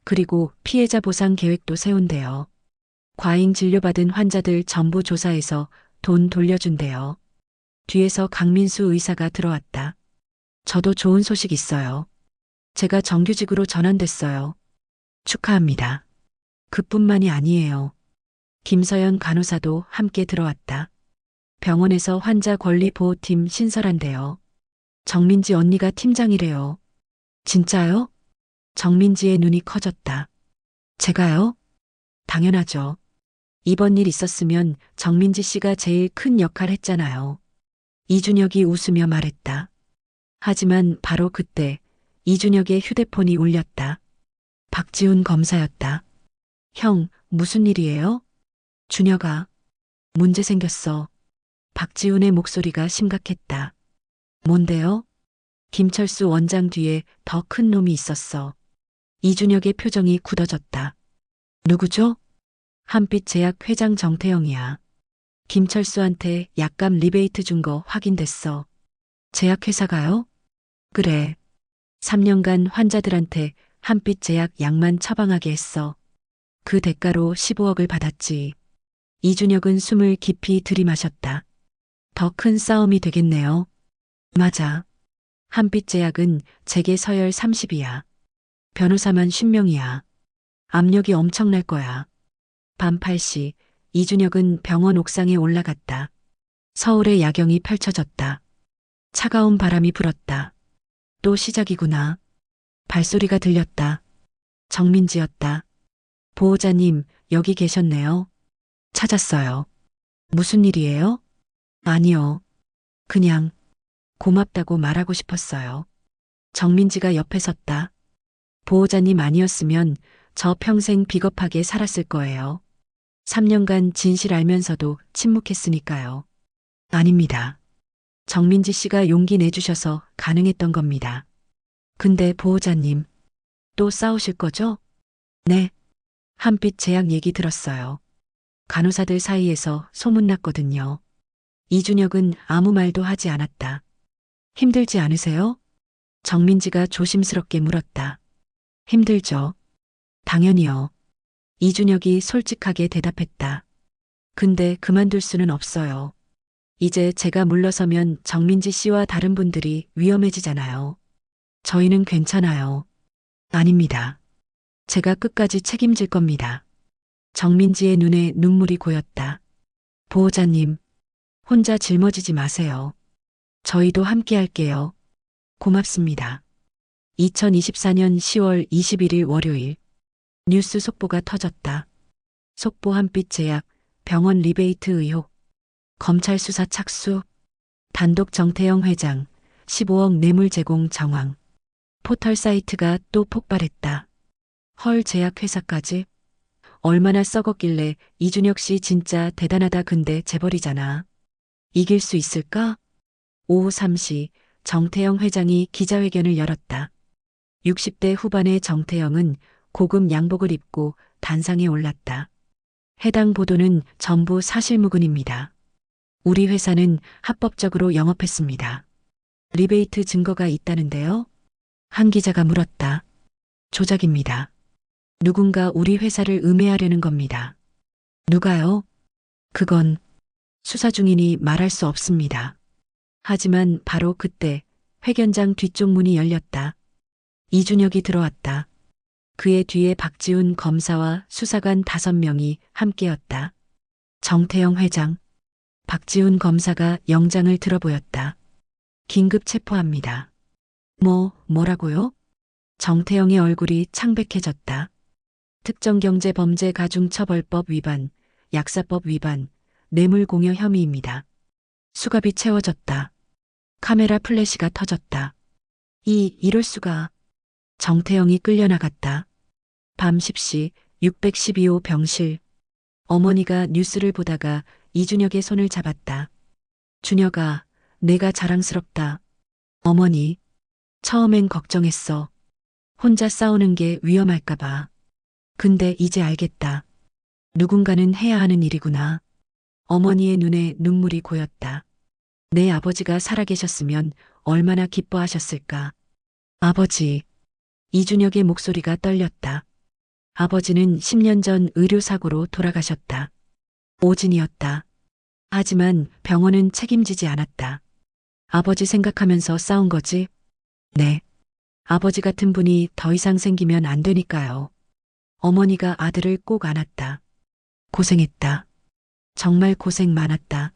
그리고 피해자 보상 계획도 세운대요. 과잉 진료받은 환자들 전부 조사해서 돈 돌려준대요. 뒤에서 강민수 의사가 들어왔다. 저도 좋은 소식 있어요. 제가 정규직으로 전환됐어요. 축하합니다. 그뿐만이 아니에요. 김서연 간호사도 함께 들어왔다. 병원에서 환자 권리 보호팀 신설한대요. 정민지 언니가 팀장이래요. 진짜요? 정민지의 눈이 커졌다. 제가요? 당연하죠. 이번 일 있었으면 정민지 씨가 제일 큰 역할 했잖아요. 이준혁이 웃으며 말했다. 하지만 바로 그때 이준혁의 휴대폰이 울렸다. 박지훈 검사였다. 형, 무슨 일이에요? 준혁아, 문제 생겼어. 박지훈의 목소리가 심각했다. 뭔데요? 김철수 원장 뒤에 더 큰 놈이 있었어. 이준혁의 표정이 굳어졌다. 누구죠? 한빛제약 회장 정태영이야. 김철수한테 약값 리베이트 준 거 확인됐어. 제약회사가요? 그래. 3년간 환자들한테 한빛제약 약만 처방하게 했어. 그 대가로 15억을 받았지. 이준혁은 숨을 깊이 들이마셨다. 더 큰 싸움이 되겠네요. 맞아. 한빛제약은 재계 서열 30이야. 변호사만 50명이야. 압력이 엄청날 거야. 밤 8시 이준혁은 병원 옥상에 올라갔다. 서울의 야경이 펼쳐졌다. 차가운 바람이 불었다. 또 시작이구나. 발소리가 들렸다. 정민지였다. 보호자님, 여기 계셨네요. 찾았어요. 무슨 일이에요? 아니요. 그냥 고맙다고 말하고 싶었어요. 정민지가 옆에 섰다. 보호자님 아니었으면 저 평생 비겁하게 살았을 거예요. 3년간 진실 알면서도 침묵했으니까요. 아닙니다. 정민지 씨가 용기 내주셔서 가능했던 겁니다. 근데 보호자님, 또 싸우실 거죠? 네. 한빛 제약 얘기 들었어요. 간호사들 사이에서 소문났거든요. 이준혁은 아무 말도 하지 않았다. 힘들지 않으세요? 정민지가 조심스럽게 물었다. 힘들죠. 당연히요. 이준혁이 솔직하게 대답했다. 근데 그만둘 수는 없어요. 이제 제가 물러서면 정민지 씨와 다른 분들이 위험해지잖아요. 저희는 괜찮아요. 아닙니다. 제가 끝까지 책임질 겁니다. 정민지의 눈에 눈물이 고였다. 보호자님, 혼자 짊어지지 마세요. 저희도 함께 할게요. 고맙습니다. 2024년 10월 21일 월요일. 뉴스 속보가 터졌다. 속보 한빛 제약, 병원 리베이트 의혹, 검찰 수사 착수, 단독 정태영 회장, 15억 뇌물 제공 정황. 포털 사이트가 또 폭발했다. 헐 제약회사까지? 얼마나 썩었길래 이준혁 씨 진짜 대단하다 근데 재벌이잖아. 이길 수 있을까? 오후 3시 정태영 회장이 기자회견을 열었다. 60대 후반의 정태영은 고급 양복을 입고 단상에 올랐다. 해당 보도는 전부 사실무근입니다. 우리 회사는 합법적으로 영업했습니다. 리베이트 증거가 있다는데요? 한 기자가 물었다. 조작입니다. 누군가 우리 회사를 음해하려는 겁니다. 누가요? 그건 수사 중이니 말할 수 없습니다. 하지만 바로 그때 회견장 뒤쪽 문이 열렸다. 이준혁이 들어왔다. 그의 뒤에 박지훈 검사와 수사관 5명이 함께였다. 정태영 회장, 박지훈 검사가 영장을 들어보였다. 긴급 체포합니다. 뭐라고요? 정태영의 얼굴이 창백해졌다. 특정경제범죄가중처벌법 위반, 약사법 위반, 뇌물공여 혐의입니다. 수갑이 채워졌다. 카메라 플래시가 터졌다. 이럴 수가. 정태영이 끌려나갔다. 밤 10시 612호 병실. 어머니가 뉴스를 보다가 이준혁의 손을 잡았다. 준혁아, 내가 자랑스럽다. 어머니, 처음엔 걱정했어. 혼자 싸우는 게 위험할까봐. 근데 이제 알겠다. 누군가는 해야 하는 일이구나. 어머니의 눈에 눈물이 고였다. 내 아버지가 살아계셨으면 얼마나 기뻐하셨을까. 아버지. 이준혁의 목소리가 떨렸다. 아버지는 10년 전 의료사고로 돌아가셨다. 오진이었다. 하지만 병원은 책임지지 않았다. 아버지 생각하면서 싸운 거지? 네. 아버지 같은 분이 더 이상 생기면 안 되니까요. 어머니가 아들을 꼭 안았다. 고생했다. 정말 고생 많았다.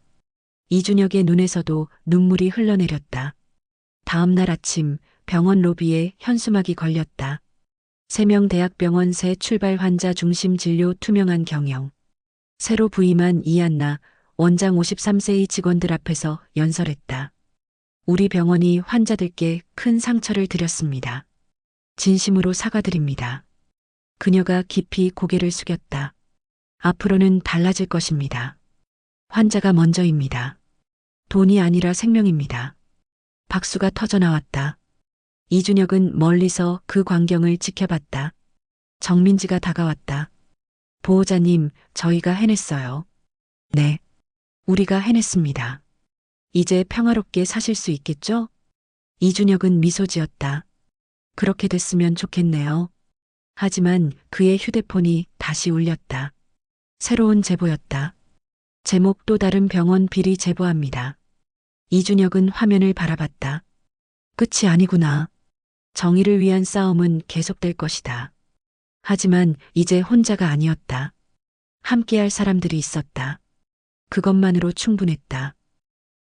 이준혁의 눈에서도 눈물이 흘러내렸다. 다음 날 아침 병원 로비에 현수막이 걸렸다. 세명대학병원 새 출발 환자 중심 진료 투명한 경영. 새로 부임한 이한나 원장 53세의 직원들 앞에서 연설했다. 우리 병원이 환자들께 큰 상처를 드렸습니다. 진심으로 사과드립니다. 그녀가 깊이 고개를 숙였다. 앞으로는 달라질 것입니다. 환자가 먼저입니다. 돈이 아니라 생명입니다. 박수가 터져나왔다. 이준혁은 멀리서 그 광경을 지켜봤다. 정민지가 다가왔다. 보호자님, 저희가 해냈어요. 네. 우리가 해냈습니다. 이제 평화롭게 사실 수 있겠죠? 이준혁은 미소 지었다. 그렇게 됐으면 좋겠네요. 하지만 그의 휴대폰이 다시 울렸다. 새로운 제보였다. 제목 또 다른 병원 비리 제보합니다. 이준혁은 화면을 바라봤다. 끝이 아니구나. 정의를 위한 싸움은 계속될 것이다. 하지만 이제 혼자가 아니었다. 함께할 사람들이 있었다. 그것만으로 충분했다.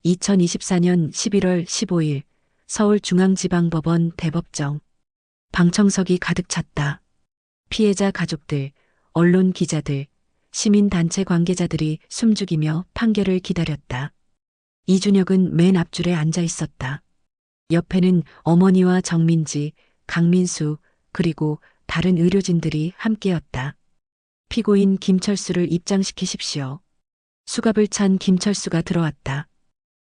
2024년 11월 15일 서울중앙지방법원 대법정. 방청석이 가득 찼다. 피해자 가족들, 언론 기자들, 시민단체 관계자들이 숨죽이며 판결을 기다렸다. 이준혁은 맨 앞줄에 앉아 있었다. 옆에는 어머니와 정민지, 강민수, 그리고 다른 의료진들이 함께였다. 피고인 김철수를 입장시키십시오. 수갑을 찬 김철수가 들어왔다.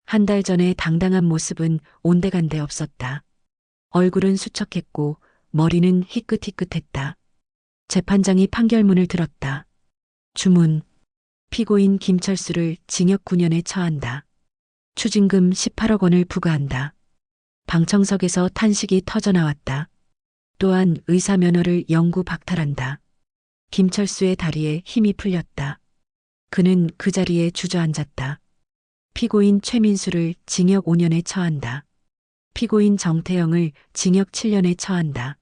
한 달 전에 당당한 모습은 온데간데 없었다. 얼굴은 수척했고 머리는 희끗희끗했다. 재판장이 판결문을 들었다. 주문. 피고인 김철수를 징역 9년에 처한다. 추징금 18억 원을 부과한다. 방청석에서 탄식이 터져나왔다. 또한 의사 면허를 영구 박탈한다. 김철수의 다리에 힘이 풀렸다. 그는 그 자리에 주저앉았다. 피고인 최민수를 징역 5년에 처한다. 피고인 정태영을 징역 7년에 처한다.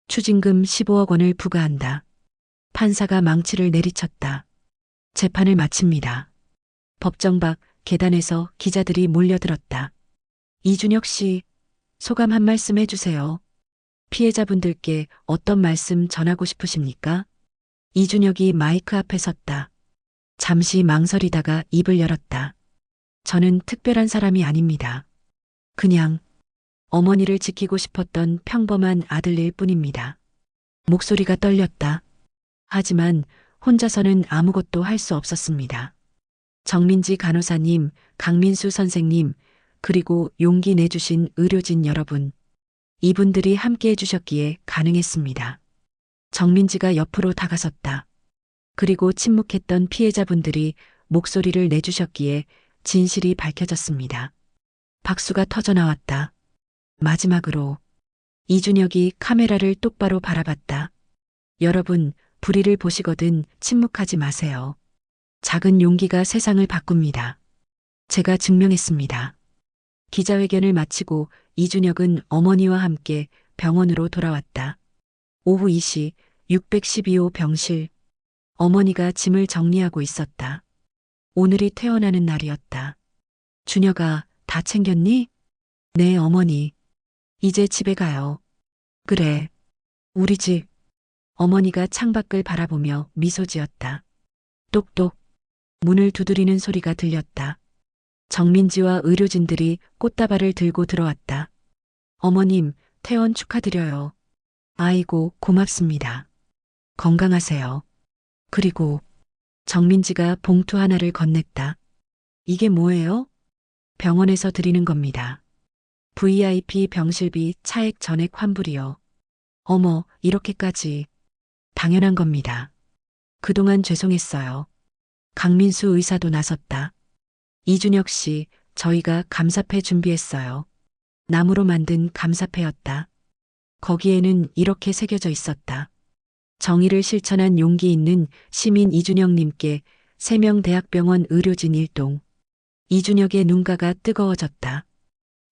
추징금 15억 원을 부과한다. 판사가 망치를 내리쳤다. 재판을 마칩니다. 법정 밖 계단에서 기자들이 몰려들었다. 이준혁 씨, 소감 한 말씀 해주세요. 피해자분들께 어떤 말씀 전하고 싶으십니까? 이준혁이 마이크 앞에 섰다. 잠시 망설이다가 입을 열었다. 저는 특별한 사람이 아닙니다. 그냥 어머니를 지키고 싶었던 평범한 아들일 뿐입니다. 목소리가 떨렸다. 하지만 혼자서는 아무것도 할 수 없었습니다. 정민지 간호사님, 강민수 선생님, 그리고 용기 내주신 의료진 여러분. 이분들이 함께 해주셨기에 가능했습니다. 정민지가 옆으로 다가섰다. 그리고 침묵했던 피해자분들이 목소리를 내주셨기에 진실이 밝혀졌습니다. 박수가 터져나왔다. 마지막으로 이준혁이 카메라를 똑바로 바라봤다. 여러분, 불의를 보시거든 침묵하지 마세요. 작은 용기가 세상을 바꿉니다. 제가 증명했습니다. 기자회견을 마치고 이준혁은 어머니와 함께 병원으로 돌아왔다. 오후 2시 612호 병실. 어머니가 짐을 정리하고 있었다. 오늘이 퇴원하는 날이었다. 준혁아, 다 챙겼니? 네, 어머니. 이제 집에 가요. 그래. 우리 집. 어머니가 창밖을 바라보며 미소 지었다. 똑똑. 문을 두드리는 소리가 들렸다. 정민지와 의료진들이 꽃다발을 들고 들어왔다. 어머님, 퇴원 축하드려요. 아이고, 고맙습니다. 건강하세요. 그리고 정민지가 봉투 하나를 건넸다. 이게 뭐예요? 병원에서 드리는 겁니다. VIP 병실비 차액 전액 환불이요. 어머, 이렇게까지. 당연한 겁니다. 그동안 죄송했어요. 강민수 의사도 나섰다. 이준혁 씨, 저희가 감사패 준비했어요. 나무로 만든 감사패였다. 거기에는 이렇게 새겨져 있었다. 정의를 실천한 용기 있는 시민 이준혁님께 세명대학병원 의료진 일동. 이준혁의 눈가가 뜨거워졌다.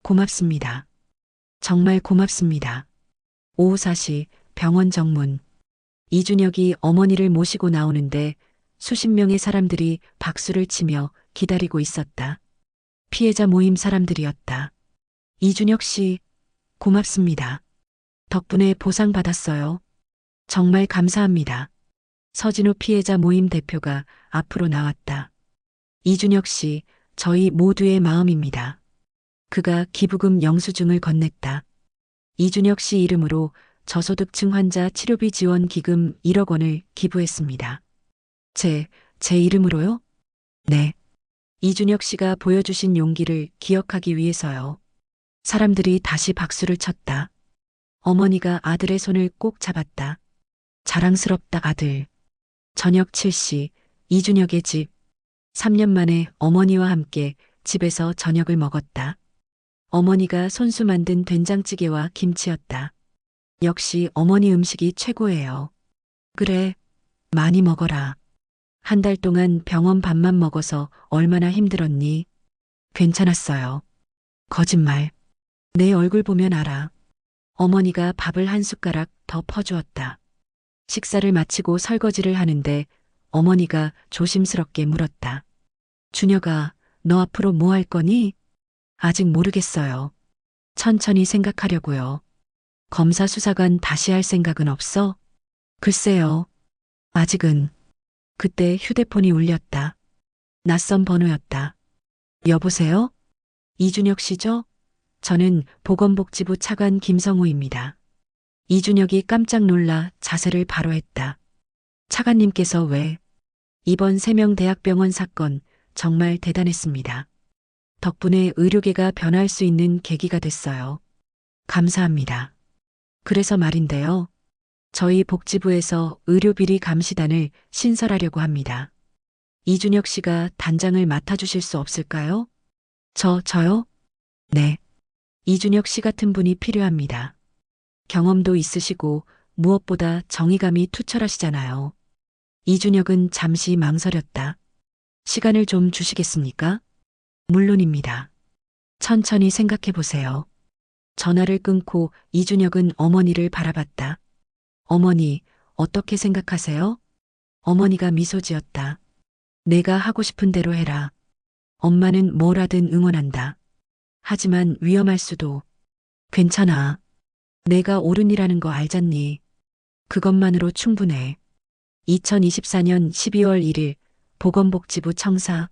고맙습니다. 정말 고맙습니다. 오후 4시 병원 정문. 이준혁이 어머니를 모시고 나오는데 수십 명의 사람들이 박수를 치며 기다리고 있었다. 피해자 모임 사람들이었다. 이준혁 씨, 고맙습니다. 덕분에 보상받았어요. 정말 감사합니다. 서진우 피해자 모임 대표가 앞으로 나왔다. 이준혁 씨, 저희 모두의 마음입니다. 그가 기부금 영수증을 건넸다. 이준혁 씨 이름으로 저소득층 환자 치료비 지원 기금 1억 원을 기부했습니다. 제 이름으로요? 네. 이준혁 씨가 보여주신 용기를 기억하기 위해서요. 사람들이 다시 박수를 쳤다. 어머니가 아들의 손을 꼭 잡았다. 자랑스럽다 아들. 저녁 7시 이준혁의 집. 3년 만에 어머니와 함께 집에서 저녁을 먹었다. 어머니가 손수 만든 된장찌개와 김치였다. 역시 어머니 음식이 최고예요. 그래, 많이 먹어라. 한 달 동안 병원 밥만 먹어서 얼마나 힘들었니? 괜찮았어요. 거짓말. 내 얼굴 보면 알아. 어머니가 밥을 한 숟가락 더 퍼주었다. 식사를 마치고 설거지를 하는데 어머니가 조심스럽게 물었다. 준혁아, 너 앞으로 뭐 할 거니? 아직 모르겠어요. 천천히 생각하려고요. 검사 수사관 다시 할 생각은 없어? 글쎄요. 아직은. 그때 휴대폰이 울렸다. 낯선 번호였다. 여보세요? 이준혁 씨죠? 저는 보건복지부 차관 김성우입니다. 이준혁이 깜짝 놀라 자세를 바로 했다. 차관님께서 왜? 이번 세명 대학병원 사건 정말 대단했습니다. 덕분에 의료계가 변할 수 있는 계기가 됐어요. 감사합니다. 그래서 말인데요. 저희 복지부에서 의료비리 감시단을 신설하려고 합니다. 이준혁 씨가 단장을 맡아주실 수 없을까요? 저요? 네. 이준혁 씨 같은 분이 필요합니다. 경험도 있으시고 무엇보다 정의감이 투철하시잖아요. 이준혁은 잠시 망설였다. 시간을 좀 주시겠습니까? 물론입니다. 천천히 생각해 보세요. 전화를 끊고 이준혁은 어머니를 바라봤다. 어머니, 어떻게 생각하세요? 어머니가 미소 지었다. 내가 하고 싶은 대로 해라. 엄마는 뭘 하든 응원한다. 하지만 위험할 수도. 괜찮아. 내가 옳은 일하는 거 알잖니. 그것만으로 충분해. 2024년 12월 1일 보건복지부 청사.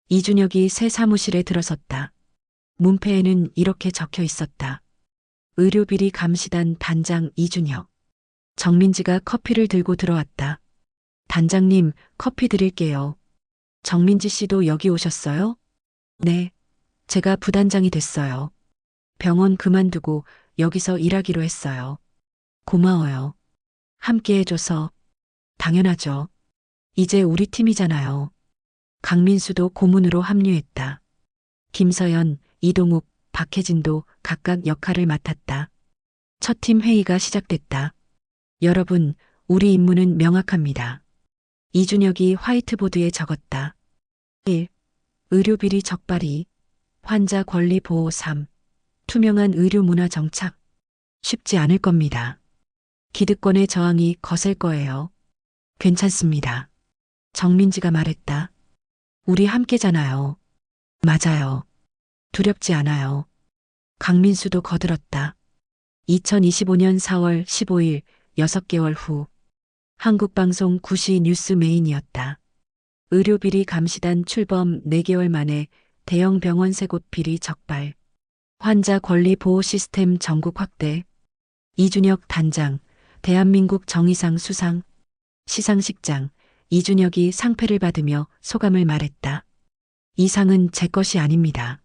이준혁이 새 사무실에 들어섰다. 문패에는 이렇게 적혀 있었다. 의료비리 감시단 단장 이준혁. 정민지가 커피를 들고 들어왔다. 단장님, 커피 드릴게요. 정민지 씨도 여기 오셨어요? 네. 제가 부단장이 됐어요. 병원 그만두고 여기서 일하기로 했어요. 고마워요. 함께 해줘서. 당연하죠. 이제 우리 팀이잖아요. 강민수도 고문으로 합류했다. 김서연, 이동욱, 박혜진도 각각 역할을 맡았다. 첫 팀 회의가 시작됐다. 여러분, 우리 임무는 명확합니다. 이준혁이 화이트보드에 적었다. 1. 의료비리 적발이. 환자 권리 보호 3. 투명한 의료 문화 정착. 쉽지 않을 겁니다. 기득권의 저항이 거셀 거예요. 괜찮습니다. 정민지가 말했다. 우리 함께잖아요. 맞아요. 두렵지 않아요. 강민수도 거들었다. 2025년 4월 15일 6개월 후 한국방송 9시 뉴스 메인이었다. 의료비리 감시단 출범 4개월 만에 대형 병원 세곳 비리 적발. 환자 권리 보호 시스템 전국 확대. 이준혁 단장, 대한민국 정의상 수상. 시상식장, 이준혁이 상패를 받으며 소감을 말했다. 이 상은 제 것이 아닙니다.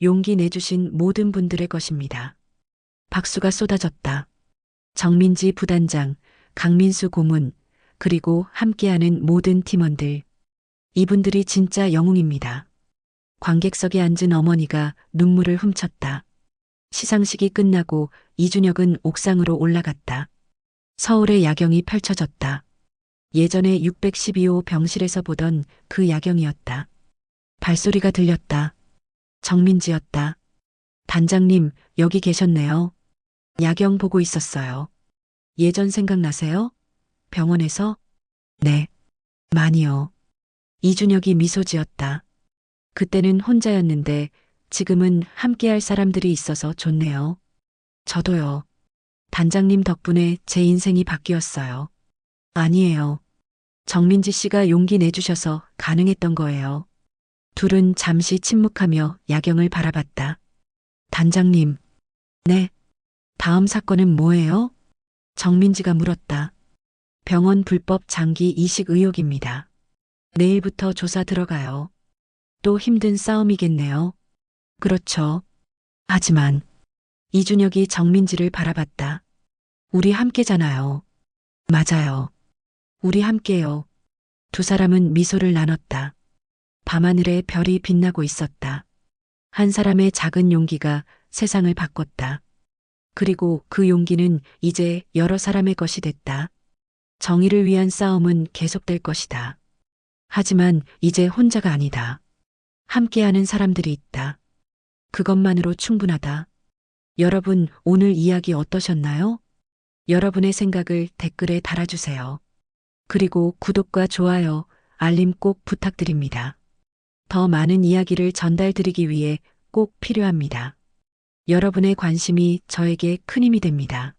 용기 내주신 모든 분들의 것입니다. 박수가 쏟아졌다. 정민지 부단장, 강민수 고문, 그리고 함께하는 모든 팀원들. 이분들이 진짜 영웅입니다. 관객석에 앉은 어머니가 눈물을 훔쳤다. 시상식이 끝나고 이준혁은 옥상으로 올라갔다. 서울의 야경이 펼쳐졌다. 예전에 612호 병실에서 보던 그 야경이었다. 발소리가 들렸다. 정민지였다. 단장님, 여기 계셨네요. 야경 보고 있었어요. 예전 생각나세요? 병원에서? 네. 많이요. 이준혁이 미소 지었다. 그때는 혼자였는데 지금은 함께할 사람들이 있어서 좋네요. 저도요. 단장님 덕분에 제 인생이 바뀌었어요. 아니에요. 정민지 씨가 용기 내주셔서 가능했던 거예요. 둘은 잠시 침묵하며 야경을 바라봤다. 단장님. 네. 다음 사건은 뭐예요? 정민지가 물었다. 병원 불법 장기 이식 의혹입니다. 내일부터 조사 들어가요. 또 힘든 싸움이겠네요. 그렇죠. 하지만 이준혁이 정민지를 바라봤다. 우리 함께잖아요. 맞아요. 우리 함께요. 두 사람은 미소를 나눴다. 밤하늘에 별이 빛나고 있었다. 한 사람의 작은 용기가 세상을 바꿨다. 그리고 그 용기는 이제 여러 사람의 것이 됐다. 정의를 위한 싸움은 계속될 것이다. 하지만 이제 혼자가 아니다. 함께하는 사람들이 있다. 그것만으로 충분하다. 여러분, 오늘 이야기 어떠셨나요? 여러분의 생각을 댓글에 달아주세요. 그리고 구독과 좋아요, 알림 꼭 부탁드립니다. 더 많은 이야기를 전달드리기 위해 꼭 필요합니다. 여러분의 관심이 저에게 큰 힘이 됩니다.